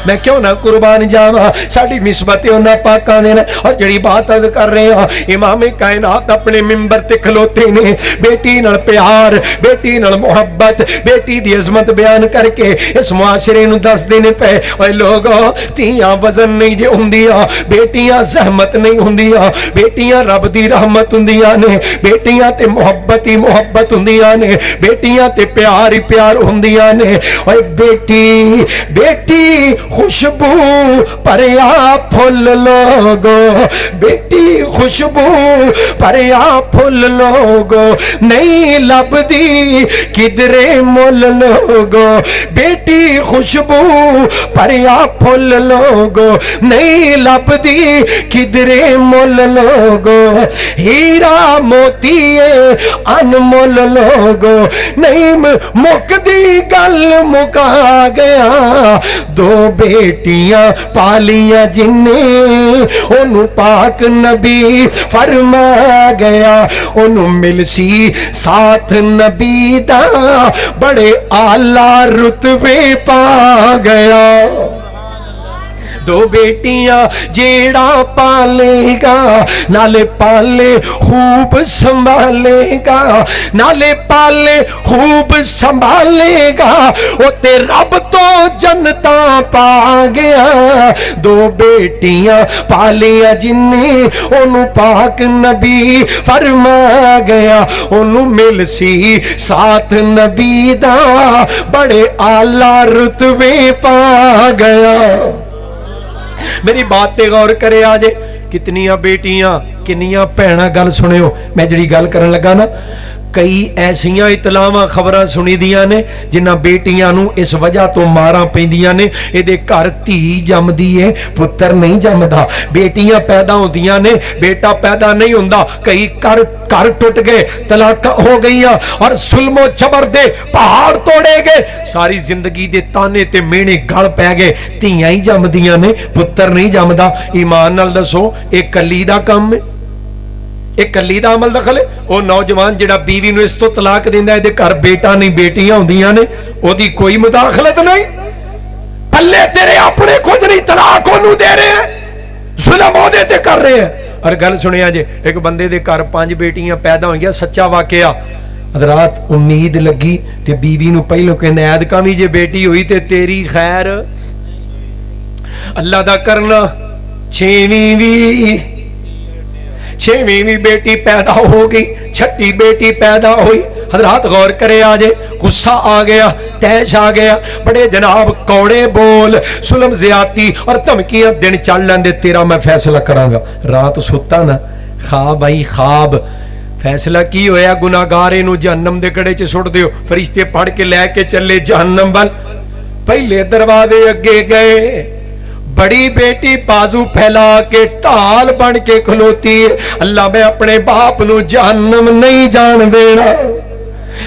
मैं क्यों ना कुर्बान जावा साडी निस्बत उन्हां पाकां दे और जिहड़ी बात अद कर रहे हैं इमाम कायनात अपने मिंबर ते खलोते ने बेटी नाल प्यार बेटी नाल मोहब्बत बेटी दी अजमत बयान करके इस मुआशरे नूं दसदे ने पे ओए लोगो धीआं वजन नहीं जे हुंदियां बेटियां जहमत नहीं हुंदियां बेटियां रब दी रहमत हुंदियां ने बेटियां ते मोहब्बत ही मोहब्बत हुंदियां ने बेटियां ते प्यार ही प्यार हुंदियां ने ओए बेटी बेटी खुशबू परया फुल लोगो बेटी खुशबू परया फुल लोगो नहीं लभदी किधरे मुल लोगो बेटी खुशबू परया फुल लोगो नहीं लभदी किधरे मुल लोगो हीरा मोती अनमोल लोगो नहीं मुकदी गल मुका गया दो बेटियां पालियां जिन्हें ओनू पाक नबी फरमा गया ओनू मिलसी साथ नबी दा बड़े आला रुतबे पा गया दो बेटियां जेड़ा पालेगा नाले पाले खूब संभालेगा नाले पाले खूब संभालेगा वो ते रब तो जनता पा गया दो बेटियां पालियां जिन्हें ओनू पाक नबी फरमा गया ओनू मिलसी साथ नबी दा बड़े आला रुतबे पा गया। मेरी बात ते गौर करे आजे कितनियां बेटियां किन्नियां भैणां गल सुनियो मैं जिहड़ी गल करन लगा ना कई ऐसियां इतलावां खबरां सुनी दियां ने जिन्हां बेटियां नूं इस वजह तो मारां पैंदियां ने इहदे घर धी जमदी है पुत्तर नहीं जमदा बेटियां पैदा होंदियां ने बेटा पैदा नहीं हुंदा कई घर घर टुट गए तलाक हो गईयां और जुल्मो जबर दे पहाड़ तोड़े गए सारी जिंदगी दे ताने ते मेहने गल पै गए धीआं ही जमदियां ने पुत्तर नहीं जमदा ईमान नाल दसो इह कली दा काम है एक कली दा अमल दखल है वो नौजवान जिहड़ा बीवी नूं इस तो तलाक दिंदा इहदे घर बेटा नहीं बेटियां हुंदियां ने ओदी कोई मुदाखलत नहीं पल्ले तेरे अपने कुछ नहीं तलाक ओनू दे रहे हैं जुल्म ओहदे ते कर रहे हैं। और गल सुनिया जे एक बंदे दे घर 5 बेटियां पैदा होईयां सच्चा वाकया रात उम्मीद लगी ते बीवी नूं पहलों कहंदे ऐदकां वी जे बेटी हुई ते तेरी खैर अल्लाह दा करना छेवीं भी बेटी पैदा हो गई छठी बेटी पैदा हुई हजरात गौर करे आजे गुस्सा आ गया तैश आ गया बड़े जनाब कौड़े बोल सुलम ज्यादती और धमकियां दिन चल लेंदे तेरा मैं फैसला करांगा रात सुता ना ख्वाब आई ख्वाब फैसला की होया गुनाहगार इनू जहन्नम दे कड़े च सुट दियो फरिश्ते पढ़ के लैके चले जहन्नम वाल पहले दरवाजे अगे गए बड़ी बेटी बाजू फैला के ढाल बन के खलोती अल्लाह मैं अपने बाप नू जहन्नम नहीं जान देना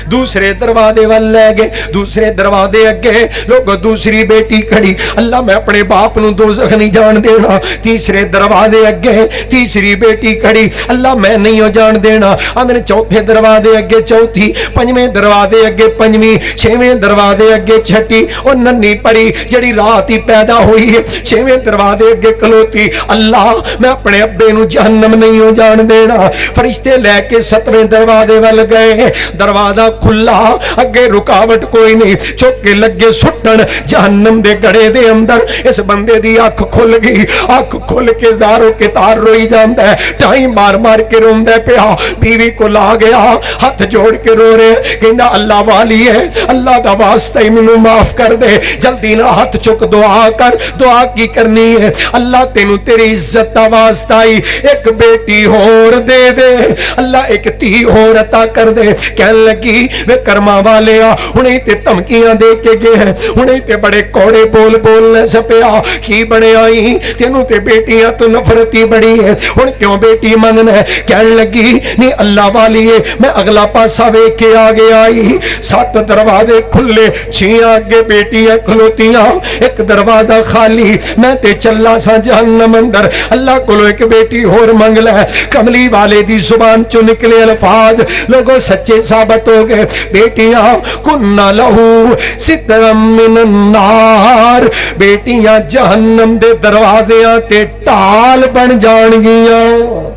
दूसरे दरवाजे वाल ले गए दूसरे दरवाजे अगे लोग दूसरी बेटी खड़ी अल्लाह मैं अपने बाप नू दोज़ख नहीं जान देना तीसरे दरवाजे अगे तीसरी बेटी खड़ी अल्लाह मैं नहीं हो जान देना आंदे चौथे दरवाजे अगे चौथी पंजवें दरवाजे अगे पंजवीं छेवें दरवाजे अगे छठी और नन्ही परी जड़ी रात ही पैदा हुई है छेवें दरवाजे अगे खलोती अल्लाह मैं अपने अब्बे नू जहन्नम नहीं हो जान देना फरिश्ते लैके 7वें दरवाजे वाल गए दरवाजा दरवाजा खुला, अगे रुकावट कोई नहीं, चुक के लगे सुटन जहन्नम दे गड़े दे अंदर। इस बंदे दी अख खुल गई, अख खुल के ज़ारो के तार रोई जाता है, टाइम मार मार के रोंदा पिया। बीवी को ला गया, हाथ जोड़ के रो रहे, कहना अल्लाह वाली है, अल्लाह दा वास्ता ही मैनू माफ कर दे, जल्दी ना हाथ चुक दुआ कर। दुआ की करनी है? अल्लाह तेनू तेरी इज्जत दा वास्ता ही एक बेटी होर दे दे, अल्लाह एक धी होर अता कर दे। कहन लगी वे कर्मा वाले आ, हुणे ते धमकियां दे के गए हैं, हुणे ते बड़े कौड़े बोल बोलने सपिया, की बने आई तेनू ते बेटियां तो नफरत ही बड़ी है, हुण क्यों बेटी मनना है? कहन लगी नहीं अल्लाह वाली है, मैं अगला पासा वेख के आगे आई, 7 दरवाजे खुले, 6 अगे बेटियां खलोतियां, एक दरवाजा खाली, मैं ते चला सा जहन्नम अंदर। अल्लाह कोलो एक बेटी होर मंग ले। कमली वाले दी जुबान चो निकले अल्फाज लोगों सच्चे साबित हो गए। बेटियां कुन्ना लहू सितरम मिनन नार, बेटियां जहन्नम दे दरवाज़ियां ते ढाल बन जाणगियां।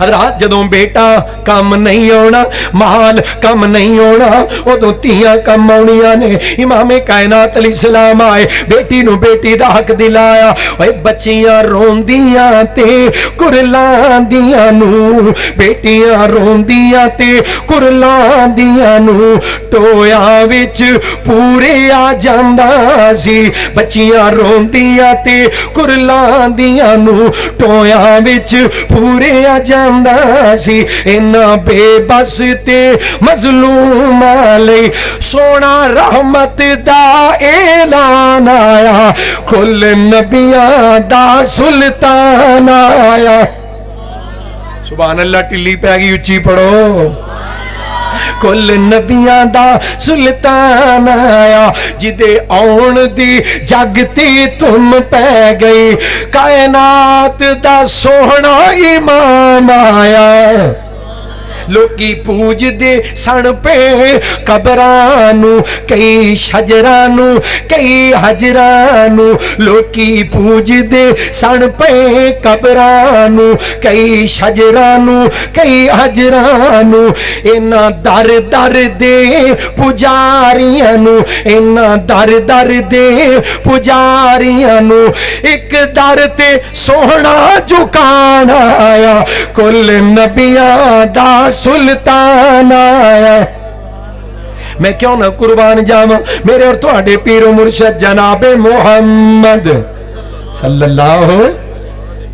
रात जदों बेटा कम नहीं आना, माल कम नहीं आना, उदों धीआं कम आउणियां ने। इमामे कायनात अली सलाम आए, बेटी नूं बेटी दा हक दिलाया। ओए बच्चियां रोंदियां ते कुरलांदियां नूं, बेटियां रोंदियां ते कुरलांदियां नूं टोया विच पूरे आ जांदा सी। बच्चियां रोंदियां ते कुरलांदियां नूं टोया विच पूरे आ जांदा सी। इन्ना बेबस ते मजलूम लई सोना रहमत दा ऐलान आया, कुल नबियां दा सुल्तान आया। सुभान अल्लाह, टिल्ली पै गई, उच्ची पढ़ो। कुल नबियां दा सुल्तान आया, जिदे आउण दी जग ते तुम पै गई, कायनात दा सोहना इमाम आया। लोकी पूजदे सन पे कबरानू, कई शजरानू कई हजरानू, लोकी पूजदे सन पे कबरानू, कई शजरानू कई हजरानू। इना दर दर दे पुजारियां नू, इना दर दर दे पुजारियां नू एक दर ते सोहना झुकान आया, कुल नबियां दा सुल्तान आया। मैं क्यों ना कुर्बान जावां मेरे और तुहाडे पीरो मुर्शद जनाबे मुहम्मद सल्लल्लाहु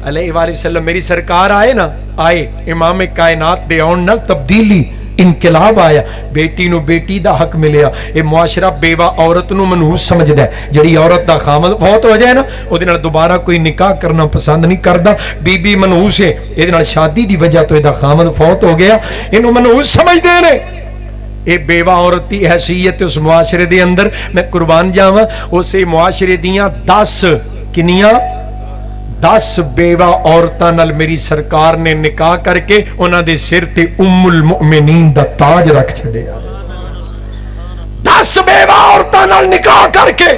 अलैहि वसल्लम। मेरी सरकार आए ना, आए इमाम कायनात दे आउण नाल तब्दीली इनकलाब आया, बेटी नू बेटी दा हक मिलिया। ये मुआशरा बेवा औरत नू मनहूस समझदा है। जिहड़ी औरत दा खामद फौत हो जाए ना, उहदे नाल दोबारा कोई निकाह करना पसंद नहीं करदा। बीबी मनहूस है, इहदे नाल शादी दी वजह तो इहदा खामद फौत हो गया, इहनू मनहूस समझदे ने। ये बेवा औरत की हैसियत उस मुआशरे दे अंदर मैं कुर्बान जावां। उसे मुआशरे दियां 10 किनियां 10 बेवा औरतां नाल मेरी सरकार ने निकाह करके उन्हां दे सिर ते उम्मुल मुमिनीन दा ताज रख छड़िया। 10 बेवा औरतां नाल निकाह करके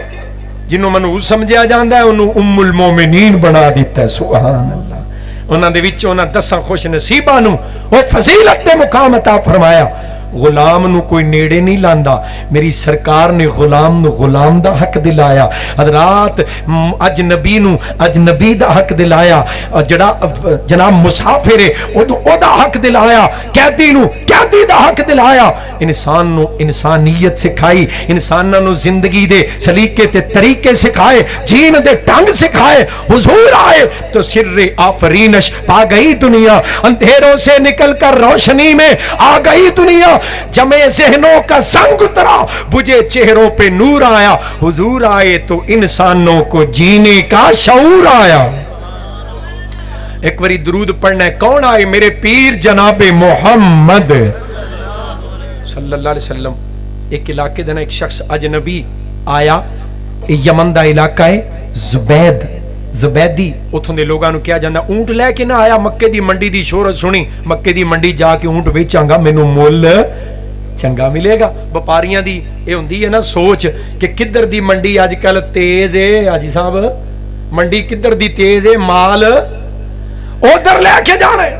जिन्हों मनहूस समझिया जांदा है उन्होंने उम्मुल मुमिनीन बना दिता है। सुभान अल्लाह। उन्हां दे विच उन्हां 10 खुश नसीबां नूं ओ फजीलत दे मुकाम अता फरमाया। गुलाम नू कोई नेड़े नहीं लांदा, मेरी सरकार ने गुलाम नू गुलाम दा हक दिलाया। हज़रात अजनबी नू अजनबी दा हक दिलाया, और जड़ा जनाब मुसाफिर है ओदा हक दिलाया, कैदी नू कैदी दा हक दिलाया। इंसान नू इंसानियत सिखाई, इंसानां नू जिंदगी दे सलीके ते तरीके सिखाए, जीन दे ढंग सिखाए। हुजूर आए तो सिर्रे आफरीनश पा गई दुनिया, अंधेरों से निकलकर रोशनी में आ गई दुनिया। जमे ज़हनों का संग उतरा, बुझे चेहरों पे नूर आया। हुजूर आए तो इंसानों को जीने का शऊर आया। एक बारी दुरूद पढ़ना है। कौन आए? मेरे पीर जनाबे मोहम्मद सल्लल्लाहु अलैहि वसल्लम। एक इलाके दे ना एक शख्स अजनबी आया, यमन दा इलाका है, जुबैद ज़ुबैदी। उथों दे लोगां नूं कहा जांदा ऊंट लैके ना आया, मक्के दी मंडी दी शोहरत सुनी, मक्के दी मंडी जाके ऊंट बेचांगा, मैनू मुल चंगा मिलेगा। व्यापारियां दी ये हुंदी है ना सोच कि किधर दी मंडी अजकल तेज है। हाजी साहब मंडी किधर दी तेज है, माल उधर लैके जाना है।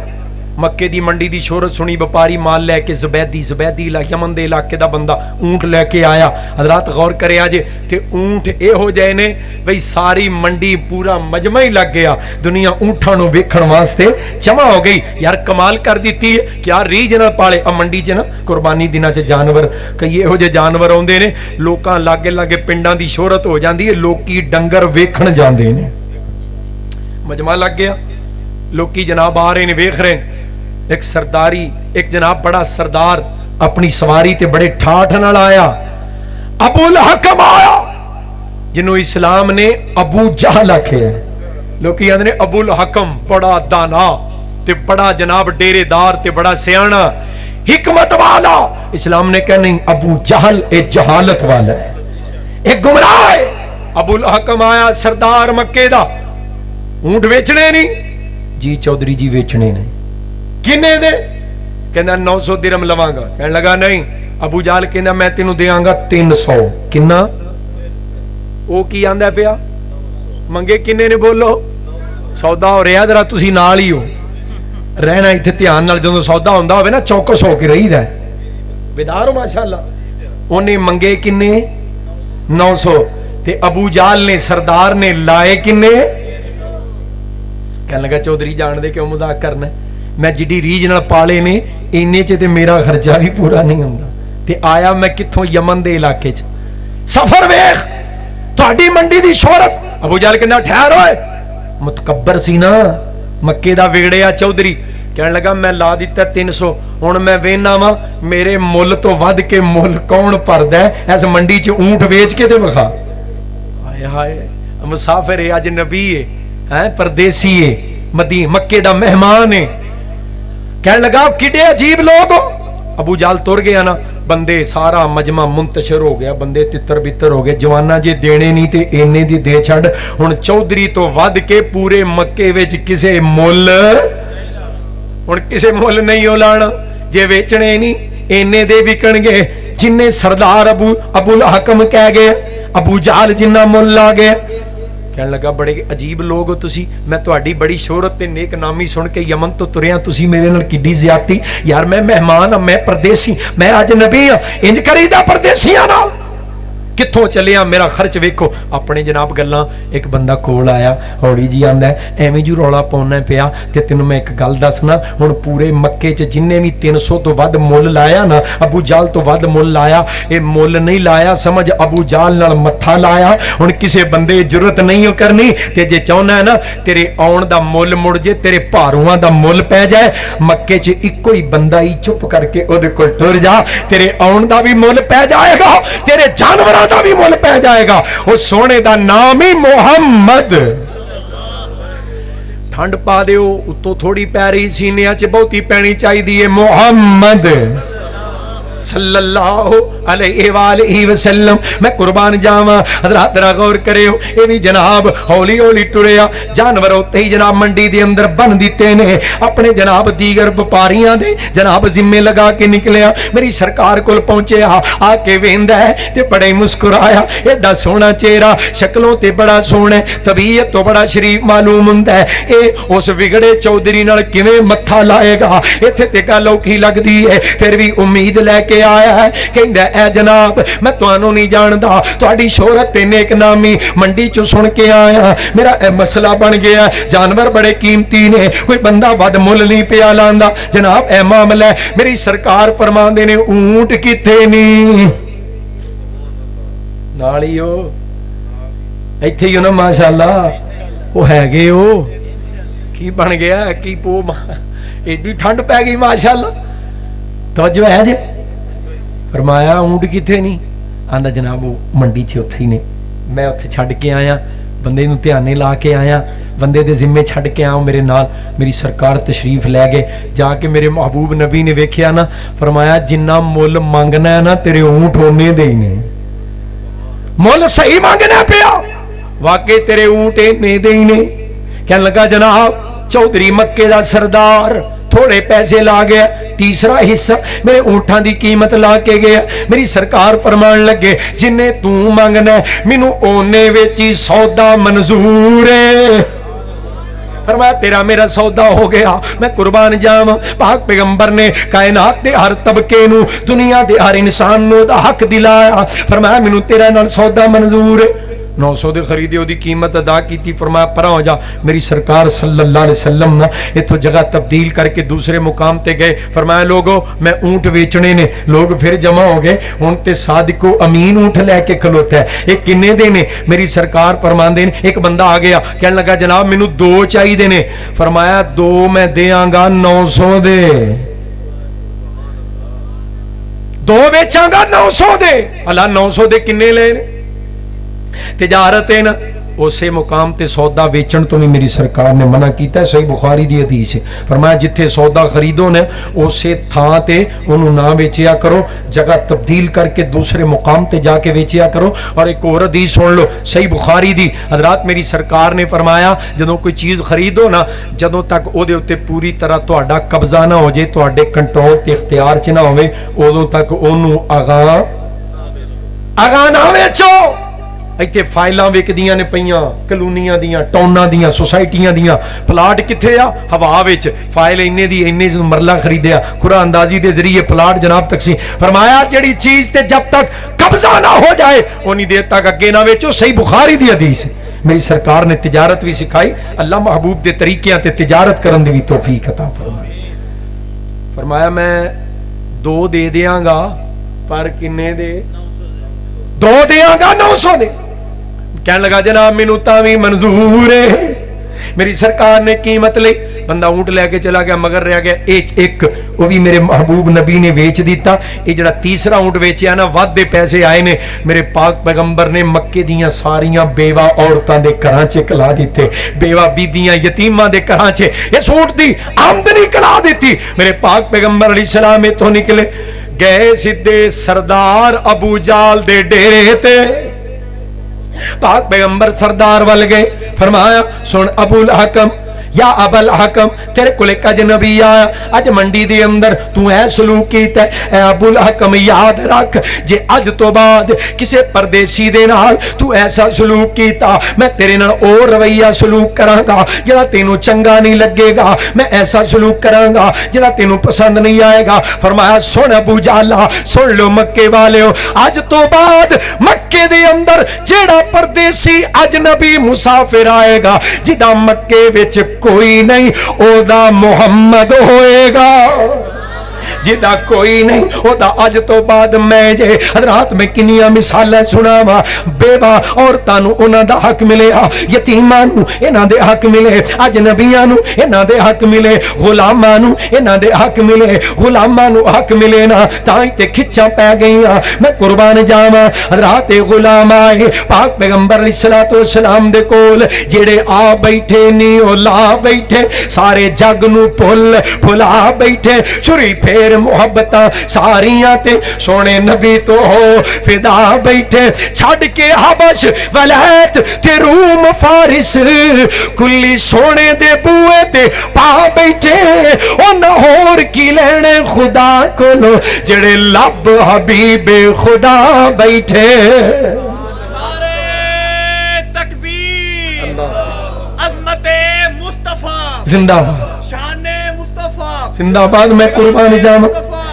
मक्के दी मंडी दी शोहरत सुनी, व्यापारी माल लैके ज़ुबैदी यमन दे इलाके दा बंदा ऊंट लैके आया। हज़रात गौर करिया जे, ते ऊंट इहो जे ने बई सारी मंडी पूरा मजमा ही लग गया, दुनिया ऊंठां नूं वेखण वास्ते जमा हो गई। यार कमाल कर दित्ती है, क्या रीझ नाल पाले। आ मंडी च ना कुर्बानी दिनां च जानवर कई इहो जे जानवर आउंदे ने, लोकां लागे लागे पिंडां दी शोहरत हो जांदी है, लोकी डंगर वेखण जांदे ने, मजमा लग गया, लोकी जनाब आ रहे ने वेख रहे ने। एक सरदारी, एक जनाब बड़ा सरदार अपनी सवारी ते बड़े ठाठ नाल आया। अबुल हकम आया, जिन्हों इस्लाम ने अबू जहल आखे। लोग आंदे ने अबुल हकम बड़ा दाना ते बड़ा जनाब डेरेदार ते बड़ा सियाणा हिकमत वाला। इस्लाम ने कहा नहीं, अबू जहल एक जहालत वाला है, एक गुमराह है। अबुल हकम आया, सरदार मक्के दा। ऊंट वेचने नहीं जी चौधरी जी, वेचने नहीं। किन्ने दे? कहना 900 दिरहम लवांगा। कहने लगा नहीं। अबू जाल कहना मैं तेनू देंगा 300। किन्ना? वो की आंदा पिया? मंगे किन्ने ने? बोलो। सौदा हो रहा, जरा तुसी नाल ही हो रहना इत्थे, ध्यान नाल जदों सौदा हुंदा होवे ना चौकस हो के रहीदा है। बेदार हो माशाअल्लाह। ओने मंगे किन्ने? 900। ते अबू जाल ने, सरदार ने लाए किन्ने? कहने लगा चौधरी जान दे, क्यों मजाक करना, मैं जिड्डी रीझ नाल पाले ने इन्ने च ते मेरा खर्चा भी पूरा नहीं हुंदा। ते आया मैं कित्थों? यमन दे इलाके च। सफर वेख, तुहाडी मंडी दी शोहरत। अबू जाल कहंदा ठहर ओए, मुतकब्बर सी ना, मक्के दा विगड़िया चौधरी। कहने लगा मैं ला दिता 300, हुण मैं वेखना वा मेरे मुल तो वध के मुल कौन भरदा है इस मंडी च ऊंट वेच के ते विखा। हाय हाय, मुसाफिर है, अज नबी है, परदेसी है, मक्के दा मेहमान है। कहने लगा किडे अजीब लोग। अबू जाल तुर गया ना, बंदे सारा मजमा मुंतशिर हो गया, बंदे तितर बितर हो गए। जवाना जे देने नहीं ते इन्ने दी दे छड़, हुण चौधरी तो वध के पूरे मक्के विच किसे मुल, हुण किसे मुल नहीं हो लाना। जे वेचने नहीं इन्ने दे विकणगे, जिन्ने सरदार अबुल हकम कह गए, अबू जाल जिन्ना मुल ला गया। कहने लगा बड़े अजीब लोग हो तुसी, मैं तुहाडी बड़ी शोहरत ते नेक नामी सुन के यमन तो तुरिया, तुसी मेरे नाल किड्डी ज़्यादती। यार मैं मेहमान हां, मैं परदेसी, मैं अजनबी हां, इंज करीदा परदेसियां नाल। कित्थों चलिया, मेरा खर्च वेखो। अपने जनाब गल्लां। एक बंदा कोल आया, हौली जी आंदा है, एवें जू रौला पाउना पिया ते तैनूं मैं एक गल दसना, हुण पूरे मक्के च जिन्ने भी 300 तो वध मुल लाया ना, अबू जाल तो वध मुल लाया। ये मुल नहीं लाया समझ, अबू जाल नाल मत्था लाया। हुण किसे बंदे जुरत नहीं हो करनी, ते जे चाहुंदा है ना तेरे आउण दा मुल मुड़ जे, तेरे भारूआं दा मुल पै जाए, मक्के च इक्को ही बंदा ही चुप करके ओदे कोल टुर जा, तेरे आउण दा भी मुल पै जाएगा, तेरे जानवरां दा भी मुल पै जाएगा। वो सोने दा नाम ही मुहम्मद। ठंड पा दिओ, उत्तों थोड़ी पै रही, सीनिया च बहुती पैनी चाहिदी है। मुहम्मद सल्लल्लाहु अलैहि वसल्लम। मैं कुर्बान जावा, हज़रात जरा गौर करियो। ये भी जनाब हौली हौली टुरिया, जानवर उत्ते ही जनाब मंडी दे अंदर बन दिते ने, अपने जनाब दीगर व्यापारियां दे जनाब जिम्मे लगा के निकलिया। मेरी सरकार कोल पहुंचिया, आके वेंदा है ते बड़े ही मुस्कुराया। एडा सोहना चेहरा, शक्लों ते बड़ा सोहना, तबीयत तो बड़ा शरीफ मालूम हुंदा है। ए उस विगड़े चौधरी नाल किवें मत्था लाएगा? इत्थे ते गल औखी लगदी है, फिर भी उम्मीद लैके आया है। कहंदा ए जनाब मैं तुहानू नहीं जानदा, तुहाडी शोहरत ते नेक नामी मंडी चों सुन के आया, मेरा ए मसला बन गया। जानवर बड़े कीमती ने, कोई बंदा वध मुल नहीं पिया लांदा। जनाब ए मामला है। मेरी सरकार फरमांदे ने ऊंट किथे नहीं, नाल ही हो इत्थे ही हो ना माशाअल्लाह। वो हैगे हो की बन गया की पो, एडी ठंड पै गई माशाअल्लाह। तवज्जो है जे? फरमाया ऊंट किथे नहीं? आंदा जनाब वो मंडी च उत्थे ही ने, मैं उत्थे छड्ड के आया, बंदे नूं ध्याने ला के आया, बंदे दे जिम्मे छड्ड के आया मेरे नाल। मेरी सरकार तशरीफ लै गए, जाके मेरे महबूब नबी ने वेखिया ना, फरमाया जिन्ना मुल मंगना है ना तेरे ऊंट ओने दे ही ने। मुल सही मंगना पिया, वाकई तेरे ऊंट इन्ने दे ही ने। कहने लगा जनाब चौधरी मक्के दा सरदार थोड़े पैसे ला गया, तीसरा हिस्सा मेरे ऊंठां दी कीमत ला के गया। मेरी सरकार फरमान लगे जिन्ने तू मंगना मैनू ओने विच ही सौदा मंजूर है। فرمایا تیرا میرا سودا ہو گیا، میں قربان جاواں۔ پاک پیغمبر نے کائنات دے ہر طبقے نو، دنیا دے ہر انسان نو دا حق دلایا، فرمایا مینوں تیرا نال سودا منظور ہے۔ 900 دے خریدے دی قیمت ادا کیتی، فرمایا پرا ہو جا۔ میری سرکار صلی اللہ علیہ وسلم نے اتھوں جگہ تبدیل کر کے دوسرے مقام تے گئے، فرمایا لوگو میں اونٹ ویچنے نے، لوگ پھر جمع ہو گئے، ہن تے صادق و امین اونٹ لے کے کھلوتا ہے، یہ کنے دے نے؟ میری سرکار فرماندے نے، ایک بندہ آ گیا کہنے لگا جناب مینوں 2 چاہیے نے، فرمایا 2 میں دیاں گا 900 دے، 2 بیچاں گا 900 دے۔ اللہ 900 دے کنے لے نے؟ تجارت ہے نا، اسے مقام تے سودا ویچن تو بھی میری سرکار نے منع کیتا ہے، صحیح بخاری دی حدیث ہے، فرمایا جتھے سودا خریدو نے اسے تھاں تے انہوں نہ بیچیا کرو، جگہ تبدیل کر کے دوسرے مقام تے جا کے بیچیا کرو۔ اور ایک اور حدیث سن لو صحیح بخاری دی، حضرات میری سرکار نے فرمایا جدوں کوئی چیز خریدو نا، جدوں تک او دے اوتے پوری طرح تہاڈا قبضہ نہ ہو جے، تہاڈے کنٹرول تے اختیار چ نہ ہوے، اودوں تک اونوں اگاں نہ ویچو۔ ایتھے فائلاں وکدیاں نے پیاں، کلونیاں دیاں، ٹاؤناں دیاں، سوسائٹیاں دیاں، پلاٹ کتھے آ؟ ہوا وچ، فائل اینے دی اینے مرلہ خریدیا، قرآن اندازی دے ذریعے پلاٹ جناب تقسیم، فرمایا جڑی چیز تے جب تک قبضہ نہ ہو جائے اونی دیر تک اگے نہ ویچو، صحیح بخاری دی حدیث۔ میری سرکار نے تجارت بھی سکھائی، اللہ محبوب دے طریقیاں تے تجارت کرن دی بھی توفیق عطا فرمائی۔ فرمایا میں 2 دے دیاں گا، پر کنے دے؟ 2 دیاں گا 900 دے۔ کہنے لگا جناب مینوں تاں وی منظور ہے۔ میری سرکار نے قیمت لئی، بندہ اونٹ لے کے چلا گیا، مگر رہ گیا ایک وہ بھی میرے محبوب نبی نے بیچ دیتا۔ یہ جڑا تیسرا اونٹ بیچیا نا، ود دے پیسے آئے نے، میرے پاک پیغمبر نے مکے دیاں ساریاں بیوہ عورتاں دے گھراں چ کلا دیتے، بیوہ بیبیاں یتیماں دے گھراں چ اس اونٹ دی آمدنی کلا دیتی۔ میرے پاک پیغمبر علیہ السلام تو نکلے گئے سدھے سردار ابو جال دے ڈیرے تے، پاک پیغمبر سردار ول گئے، فرمایا سن ابو الحکم، یا ابا الحکم تیرے کول ایک اجنبی آیا اج منڈی دے اندر، تو اے سلوک کیتا ہے، اے ابو الحکم یاد رکھ جے اج تو بعد کسے پردیسی دے نال تو ایسا سلوک کیتا، میں تیرے نال اور رویہ سلوک کراں گا جڑا تینوں چنگا نہیں لگے گا، میں ایسا سلوک کراں گا جڑا تینوں پسند نہیں آئے گا۔ فرمایا سن ابو جالا، سن لو مکے والیو، اج تو بعد مکے دے اندر جیڑا پردیسی اجنبی مسافر آئے گا، جدا مکے وچ کوئی نہیں او دا محمد ہوئے گا، جدا کوئی نہیں او دا اج تو بعد میں جے۔ حضرات میں کنیاں مثالیں سناواں، بیوہ عورتاں نو انہاں دا حق ملے، یتیماں نو انہاں دے حق ملے، اجنبیاں نو انہاں دے حق ملے، غلاماں نو انہاں دے حق ملے، غلاماں نو حق ملے نا، تاں تے کھچاں پے گئیاں۔ میں قربان جاواں، حضرات غلام آئے پاک پیغمبر علیہ الصلوۃ والسلام دے کول، جڑے آ بیٹھے نہیں او لا بیٹھے، سارے جگ نو بھلا بیٹھے، چھری پھیر محبتاں ساریاں تے سونے نبی تو ہو فدا بیٹھے، چھڑ کے حبش ولایت تے روم فارس، کلی سونے دے بوئے تے پا بیٹھے، او نہور کی لینے خدا کولو جڑے لب حبیب خدا بیٹھے۔ تکبیر، عظمت مصطفیٰ زندہ باد، شان مصطفیٰ زندہ باد۔ میں قربان جاواں،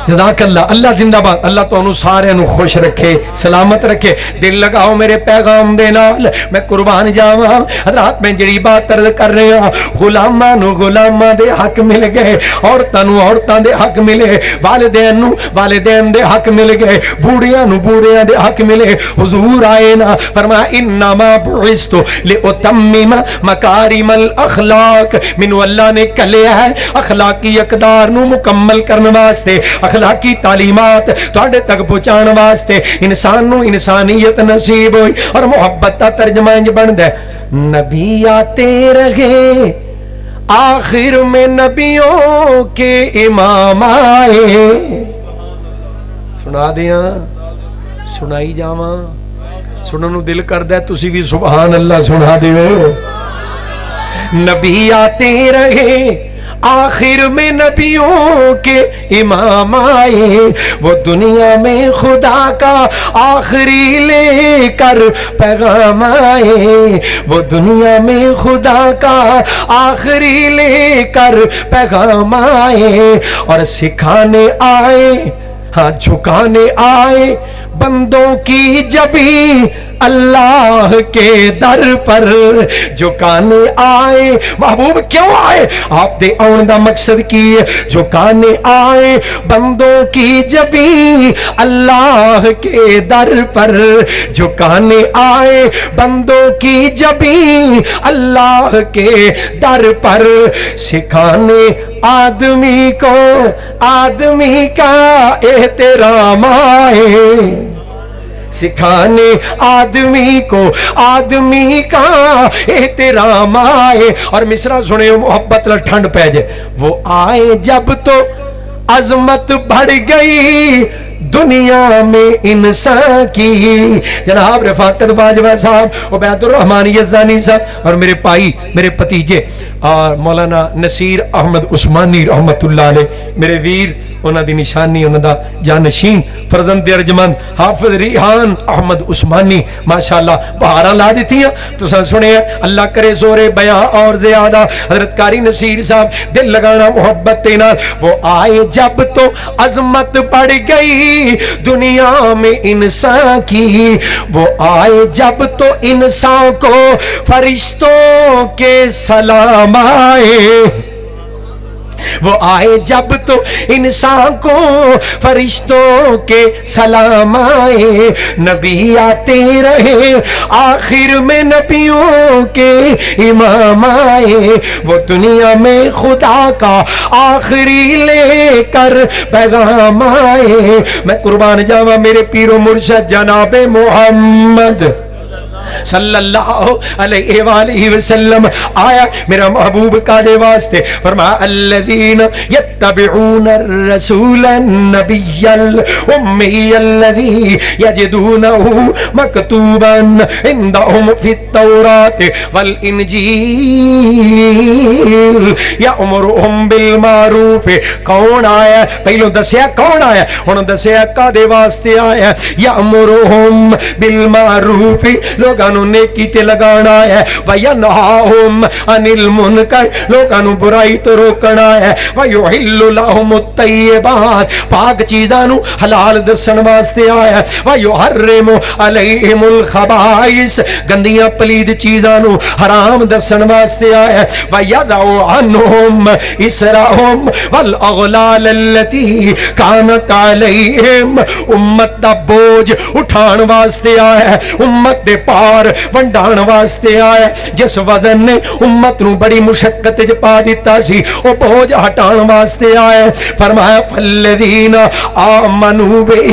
جزاک اللہ، اللہ زندہ باد، اللہ تو انہوں سارے انہوں خوش رکھے، سلامت رکھے، دل لگاؤ میرے پیغام دے نال۔ میں قربان جاواں، رات میں جڑی بات عرض کر رہے ہیں، غلاماں نو غلاماں دے حق مل گئے، عورتاں نو عورتاں دے حق ملے، والدین نو والدین دے حق مل گئے، بوڑھیاں نو بوڑھیاں دے حق ملے۔ حضور آئے نا، فرمایا انما بعثت لاتمم مکارم الاخلاق، مینوں اللہ نے کلیا ہے اخلاقی اقدار نو مکمل کرنے واسطے، اخلاقی تعلیمات تواڈے تک پہنچان واسطے، انسان نو انسانیت نصیب ہوئی۔ اور محبت دا ترجمہ انج بندا ہے، نبی آتے رہے آخر میں نبیوں کے امام آئے۔ سنا دیاں، سنائی جاواں، سنن نو دل کردا ہے تسی بھی سبحان اللہ سنا دیو۔ نبی آتے رہے آخر میں نبیوں کے امام آئے، وہ دنیا میں خدا کا آخری لے کر پیغام آئے، وہ دنیا میں خدا کا آخری لے کر پیغام آئے، اور سکھانے آئے، ہاں جھکانے آئے بندوں کی جبیں اللہ کے در پر جھکانے آئے۔ محبوب کیوں آئے؟ آپ دے آن دا مقصد کی جھکانے آئے بندوں کی جبیں اللہ کے در پر، جھکانے آئے بندوں کی جبیں اللہ کے در پر، سکھانے آدمی کو آدمی کا احترام آئے، سکھانے آدمی کو آدمی کا احترام آئے۔ اور مصرع سنے محبت لے ٹھنڈ پہ جائے، وہ آئے جب تو عظمت بڑھ گئی دنیا میں انسان کی۔ جناب رفاقت باجوہ صاحب، عبید الرحمن یزدانی صاحب، اور میرے پائی میرے پتیجے اور مولانا نصیر احمد عثمانی رحمت اللہ علیہ، میرے ویر، انہاں دی نشانی انہاں دا جانشین فرزند ارجمند حافظ ریحان احمد عثمانی ماشاءاللہ بہاراں لا دیتی ہیں۔ تو سنے اللہ کرے زور بیاں اور زیادہ حضرت قاری نصیر صاحب دل لگانا محبت نال، وہ آئے جب تو عظمت بڑھ گئی دنیا میں انسان کی، وہ آئے جب تو انسان کو فرشتوں کے سلام آئے، وہ آئے جب تو انسان کو فرشتوں کے سلام آئے، نبی آتے رہے آخر میں نبیوں کے امام آئے، وہ دنیا میں خدا کا آخری لے کر پیغام آئے۔ میں قربان جاواں میرے پیر و مرشد جناب محمد صلی اللہ علیہ وآلہ وسلم آیا میرا محبوب کا دے واسطے، فرمایا الذین یتبعون الرسول النبی الامی الذی یجدونہ مکتوبا عندہم فی التوراۃ والانجیل یأمرہم بالمعروف۔ کون آیا؟ پہلو دسیا کون آیا، ہن دسیا کا دے واسطے آیا، یأمرہم بالمعروف، لوگاں نو نیکی تے لگانا ہے، وَيَنْهَاهُمْ عَنِ الْمُنْكَرِ، لوگاں نو برائی تو روکنا ہے، وَيُحِلُّ لَهُمُ الطَّيِّبَاتِ، پاک چیزاں نو حلال دسن واسطے آیا، وَيُحَرِّمُ عَلَيْهِمُ الْخَبَائِثِ، گندیاں پلید چیزاں نو حرام دسن واسطے آیا، وَيَدْعُ عَنْهُمْ إِسْرَهُمْ وَالْأَغْلَالَ الَّتِي كَانَتْ عَلَيْهِمْ، امت دا بوجھ اٹھان واسطے آیا، امت دے پار ونڈان واسطے آیا، جس وزن نے امت نو بڑی مشقت ج پا دیتا سی او بوجھ ہٹان واسطے آیا۔ فرمایا فالذین آمنوا بہ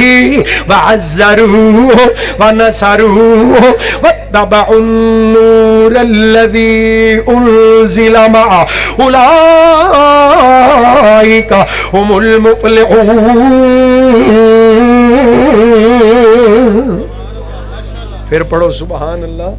وعزروہ ونصروہ واتبعوا النور الذی انزل معہ اولئک هم المفلحون۔ پھر پڑھو سبحان اللہ۔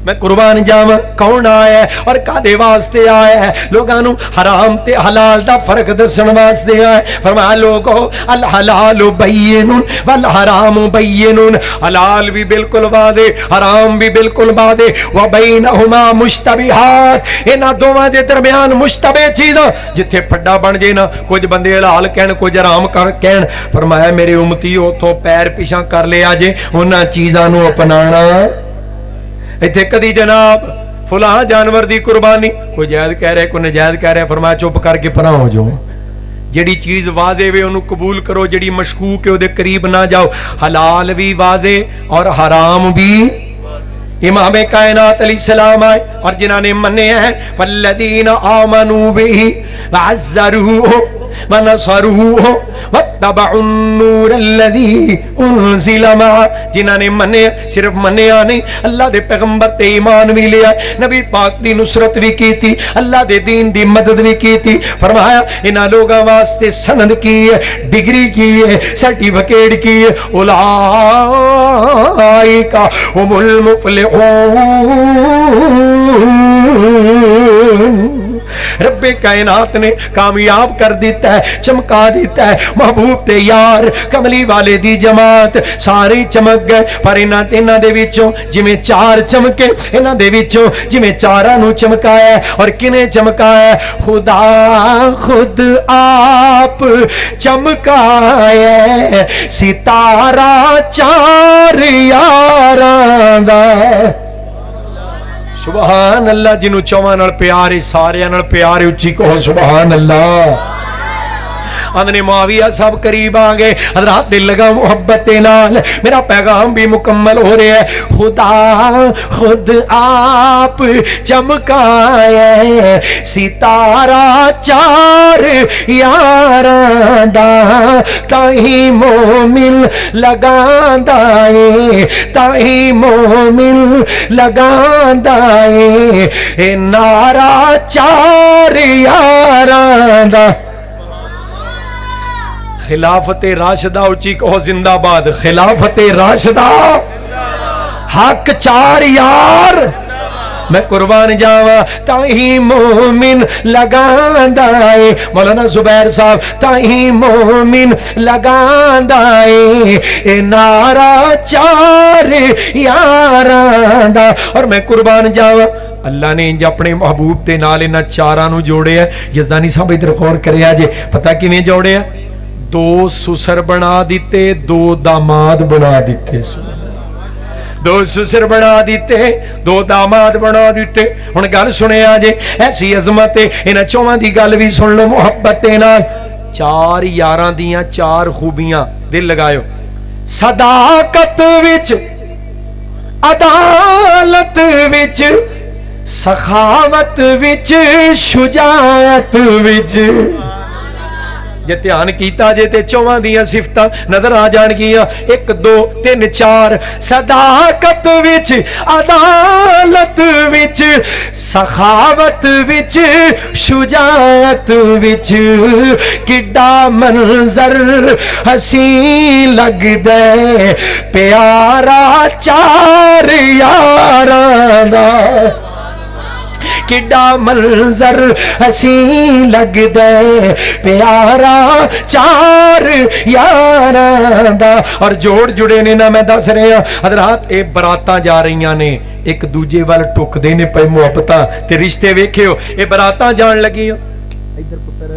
میں قربان جاواں کون آیا ہے اور کادے واسطے آیا ہے؟ لوگاں حرام تے حلال دا فرق دسن واسطے آیا ہے۔ فرمایا لوگو الحلال بین والحرام بین، حلال بھی بالکل واضح، حرام بھی بالکل واضح، وبینہما مشتبہات، انہاں دوواں دے درمیان مشتبہ چیزاں جتھے پھڈا بن جے نا، کچھ بندے حلال کہن کچھ حرام کہن، فرمایا میرے امتیو تو پیر پیچھے کر لیا جے انہاں چیزاں نو اپنانا۔ ایتھے کدی جناب فلاں جانور دی قربانی کوئی جائز کہہ رہے کوئی نجائز کہہ رہے، فرمایا چپ کر کے پناہ ہو جاؤ، جڑی چیز واضح وے انہوں قبول کرو، جڑی مشکوک ہے وہ دے قریب نہ جاؤ۔ حلال بھی واضح اور حرام بھی۔ امام کائنات علیہ السلام آئے اور جنہاں نے منے ہیں فالذین آمنوا بہ وعزروہ ونصروہ واتبعوا النور الذی انزل معہ، جنہاں نے منے صرف منیا نہیں، اللہ دے پیغمبر تے ایمان بھی لیا، نبی پاک دی نصرت بھی کی تھی، اللہ دے دین دی مدد بھی کی تھی۔ فرمایا انہاں لوگاں واسطے سند کی ہے، ڈگری کی ہے، سرٹیفکیٹ کی ہے، اولئک هم المفلحون۔ रब्बे कायनात ने कामयाब कर दिता है, चमका दिता है। महबूब ते यार कमली वाले दी जमात सारे चमक गए, पर इन्हां दे विचों जिवें चार चमके, इन्हां दे विचों जिवें चारां नूं चमकाया। और किने चमकाया? खुदा खुद आप चमकाया सितारा चार यारां दा। सुभान अल्लाह। जिन्हों चौवां नाल प्यार है, सारियां नाल प्यार है, उच्ची कहो सुभान अल्लाह। आंदे मुआविया साहब करीब आ गए, हज़रात दिल लगा मुहब्बत नाल, मेरा पैगाम भी मुकम्मल हो रहा है। खुदा खुद आप चमकाया सितारा चार यारां दा, ताही मोमिन लगांदा है, ताही मोमिन लगांदा है, ए नारा चार यारां दा। खिलाफत राशिदा, उची कहो जिंदाबाद। खिलाफत राशिदा, हक चार यार, मैं कुर्बान जावा, ताही मोमिन लगांदा है। मौलाना जुबैर साहब, ताही मोमिन लगांदा है, ए नारा चार यारां दा। और मैं कुर्बान जावा, अल्लाह ने इंज अपने महबूब दे नाल इन्हां चारां नूं जोड़िया। यज़दानी साहब इधर गौर करिया जे, पता किवें जोड़िया? दो सुसर बना दिते, दो दामाद बना दिते। दो सुसर बना दिते, दो दामाद बना दिते। हुण गल सुनिया जे, ऐसी अजमत है इन्हां चौवां दी गल भी सुन लो मुहब्बत दे नाल। चार यारां दियां चार खूबियां, दिल लगायो। सदाकत विच, अदालत विच, सखावत विच, शुजाअत विच। जे ध्यान कीता जे ते चौवां दियां सिफतां नजर आ जाणगियां। एक दो तीन चार। सदाकत विच, अदालत विच, सखावत विच, शुजाअत विच, किड्डा मंजर हसी लगदा प्यारा चार यारां दा। किड्डा मंजर हसी लगदा प्यारा चार यारां दा। और जोड़ जुड़े ने ना, मैं दस रहा हज़रात, ये बरातां जा रही ने, एक दूजे वाल टुकदे ने पे मुहब्बतां ते रिश्ते वेखियो। ये बरातां जान लगियां, इधर पुत्तर,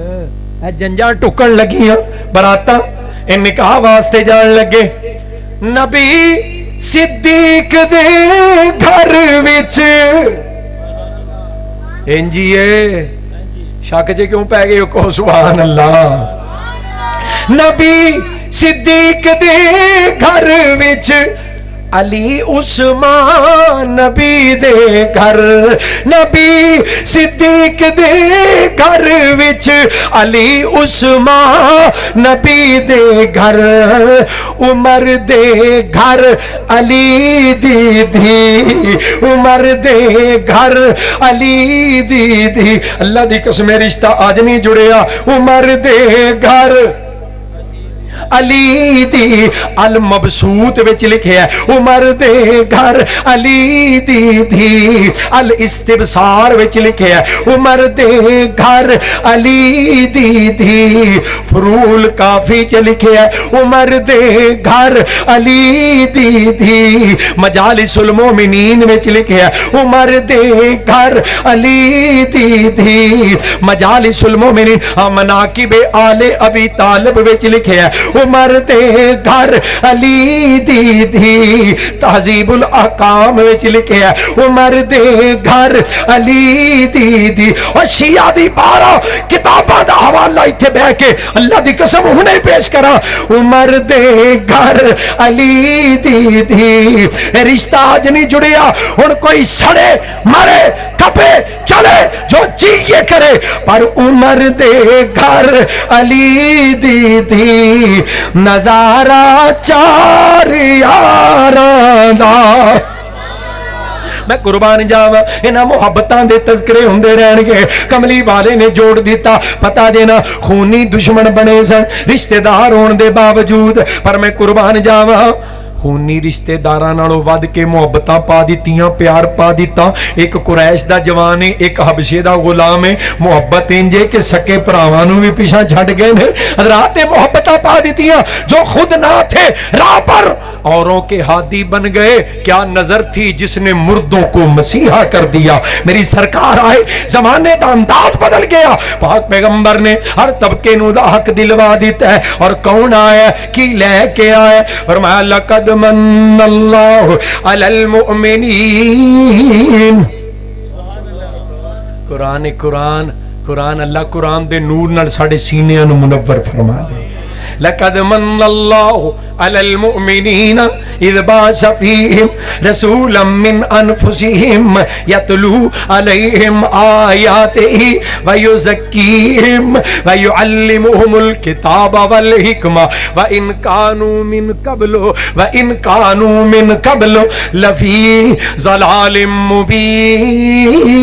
ए जंजां टुकन लगियां बरातां, ए निकाह वास्ते जान लगे। नबी सिद्दीक दे घर विच इंजिए शक च क्यों पै गए? कहो सुभान अल्लाह। नबी सिद्दीक दे घर विच अली उस्मान नबी दे घर, नबी सिद्दीक दे घर विच अली उस्मान नबी दे घर, उमर दे घर अली दी धी, उमर दे घर अली दी धी। अल्लाह दी कसम रिश्ता आज नहीं जुड़िया। उमर दे घर अली दी, अल मबसूत विच लिखिया उमर दे घर अली दी धी, अल इस्तिबसार विच लिखिया उमर दे घर अली दी धी, फरूल काफी च लिखिया उमर दे घर अली दी धी, मजालिसुल मोमिनीन विच लिखिया उमर दे घर अली दी धी, मजालिसुल मोमिनीन मनाकिबे आले अबी तालिब विच लिखिया उमर दे घर अली दी धी, तहजीबुल अहकाम विच लिखिया उमर दे घर अली दी धी। और शिया दी 12 किताबां दा हवाला इत्थे बैठ के अल्लाह दी कसम हुणे पेश करा, उमर दे घर अली दी धी। रिश्ता आज नहीं जुड़िया, हुण कोई सड़े मरे कपे चले जो चाहिए करे, पर उमर दे घर अली दी धी, नजारा चार यारां दा। मैं कुर्बान जावा, इन्हां मुहब्बतां दे तज़किरे हुंदे रहणगे। कमली वाले ने जोड़ दिता, पता देना खूनी दुश्मन बने सन रिश्तेदार होने दे बावजूद, पर मैं कुर्बान जावा खूनी रिश्तेदारां नालों वध के मुहब्बतां पा दित्तियां, प्यार पा दिता। एक कुरैश दा जवान है, एक हबशे दा गुलाम है। मुहब्बत इंजे कि सके भरावां नूं भी पिछा छड्ड गए ने। हज़रात मुहब्बतां पा दित्तियां जो खुद ना थे राह पर औरों के हादी बन गए। क्या नजर थी जिसने मुर्दों को मसीहा कर दिया। मेरी सरकार आए, जमाने का अंदाज बदल गया। पाक पैगंबर ने हर तबके नूं दा हक दिलवा दिता है। और कौन आया कि लेके आया, फरमाया लक़द मन्नल्लाहु अलल मुमिनीन। कुरान कुरान कुरान अल्लाह कुरान दे नूर नाल साडे सीनियां नूं मुनव्वर फरमा दे। लक़द मन्नल्लाहु अलल मुमिनीन इज़ बअस फ़ीहिम रसूलन मिन अनफुसिहिम यतलू अलैहिम आयातिही व युज़क्कीहिम व युअल्लिमुहुमुल किताब वल हिकमा व इन कानू मिन क़ब्ल लफ़ी ज़लालिम मुबीन।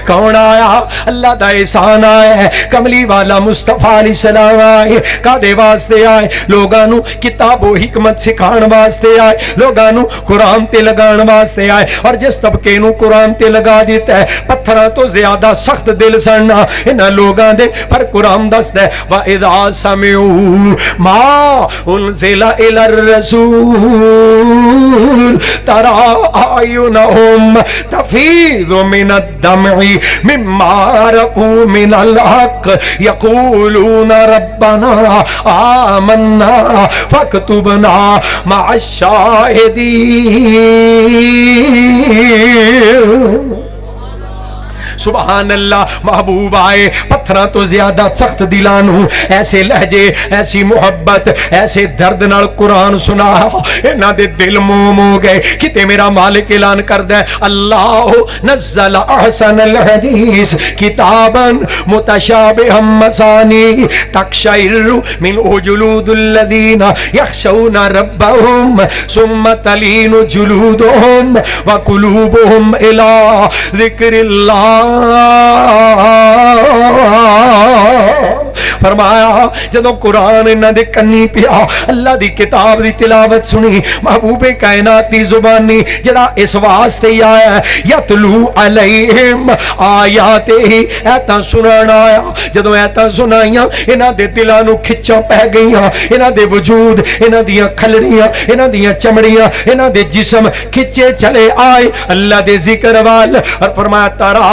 कौन आया? अल्लाह दा एहसान आया है। कमली वाला मुस्तफा अलैहिस्सलाम आए। कादे वास्ते आए? लोगां नू किताब व हिकमत सिखाण वास्ते आए, लोगां नू कुरान ते लगाण वास्ते आए। और जिस तबके नू कुरान ते लगा दिता है, पत्थरां तो ज्यादा सख्त दिल सन इन्हां लोगां दे, पर कुरान दसदा है व इज़ा समिऊ मा उनज़िला इलर रसूल तरा आयुनहुम तफीज़ु मिनद दमई मिम्मा रफू मिनल हक़ यक़ूलून रब्बना आमन्ना फक्तुबना मअश्शाहिदीन। सुभान अल्लाह। महबूब आए, पत्थरां तो ज्यादा सख्त दिलानू ऐसे लहजे, ऐसी मोहब्बत, ऐसे दर्द नाल कुरान सुना। इन्हां दे दिल मोम हो गए। किते मेरा मालिक ऐलान करदा है अल्लाह नज़्ज़ल अहसनल हदीस किताबन मुतशाबिहम मसानी तक़शइरु मिनहु जुलूदुल लज़ीना यख़शौना रब्बहुम सुम्मा तलीनु जुलूदुहुम व कुलूबुहुम इला ज़िक्रिल्लाह। फरमाया जदों कुरान इन्हां दे कन्नी पिया, अल्लाह दी किताब दी तिलावत सुनी, महबूबे कायनात दी जुबानी जड़ा इस वास्ते आया है यतलू अलैहिम आयातिही, ऐतां सुनाण आया। जदों ऐतां सुनाइयां इन्हां दे दिलां नूं खिच्चां पै गईयां, इन्हां दे वजूद, इन्हां दियां खलड़ियां, इन्हां दियां चमड़ियां, इन्हां दे जिस्म खिच्चे चले आए अल्लाह दे जिक्र वाल। और फरमाया तरा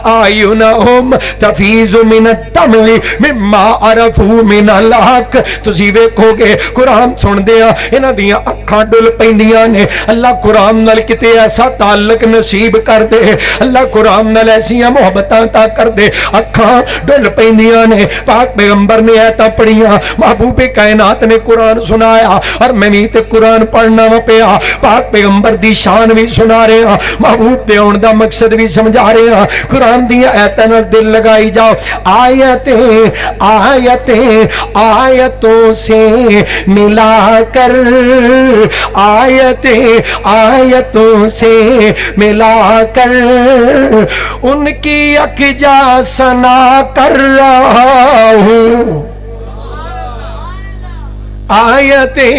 आयुनहुम तफीज़ु मिनद दमई मिम्मा अरफू मिनल हक़। तुसीं वेखोगे कुरान सुनदियां इन्हां दियां अखां डुल पैंदियां ने। अल्लाह कुरान नाल किते ऐसा ताल्लुक नसीब कर दे, अल्लाह कुरान नाल ऐसियां मोहब्बतां ता कर दे, अखां डुल पैंदियां ने। पाक पैगंबर ने ऐतां पढ़ियां, महबूबे कायनात ने कुरान सुनाया, और मैं भी ते कुरान पढ़ना पिया। पाक पैगंबर दी शान भी सुना रहे हैं, महबूब दे आउण दा मकसद भी समझा रहे हैं। कुरान दियां ऐतां नाल दिल लगाई जाओ। आयतें आयतें आयतों से मिलाकर, आयतें आयतों से मिलाकर उनकी अक़जा सना कर रहा हूँ। आयतें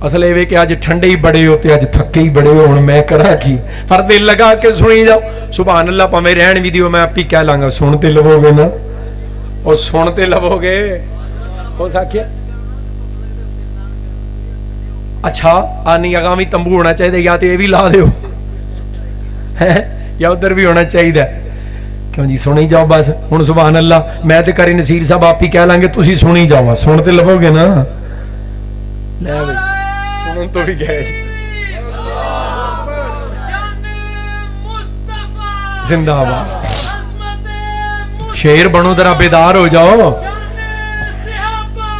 असल ये कि अज ठंडे ही बड़े हो ते अज थके ही बड़े हो, हुण मैं करा की, पर दिल लगा के सुनी जाओ। सुभान अल्लाह भावें रहन भी दियो, मैं आप ही कह लांगा सुनते लवोगे ना, और सुनते लवोगे हो सके। अच्छा आनी आगामी तंबू होना चाहिए, या तो ये भी ला दो या उधर भी होना चाहिए। क्यों जी सुनी जाओ बस। हुण सुभान अल्लाह मैं ते करी नसीर साहब आप ही कह लांगे, तुसी सुनी जाओ, सुनते लवोगे ना। ले सुन तो भी गए। जिंदाबाद। शेर बनो, जरा बेदार हो जाओ।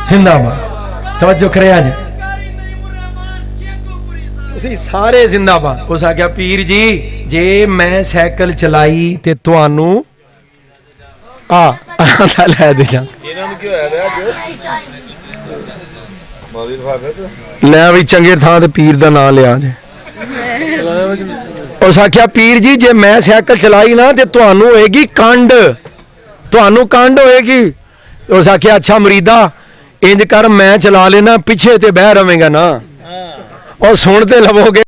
जिंदाबाद। तवज्जो करे आज तुसी सारे जिंदाबाद। उस आख्या पीर जी जे मैं साइकिल चलाई ते तुहानू ले दे जा। ले भी चंगे थां ते पीर दा नाम लिया जे। उस आख्या पीर जी जे मैं साइकिल चलाई ना ते तुहानू होएगी कंड, तुहानू कंड होएगी। उस आख्या अच्छा मुरीदा ਇੰਜ ਕਰ ਮੈਂ ਚਲਾ ਲੈਣਾ ਪਿੱਛੇ ਤੇ ਬਹਿ ਰਵੇਂਗਾ ਨਾ ਉਹ ਸੁਣ ਤੇ ਲਵੋਗੇ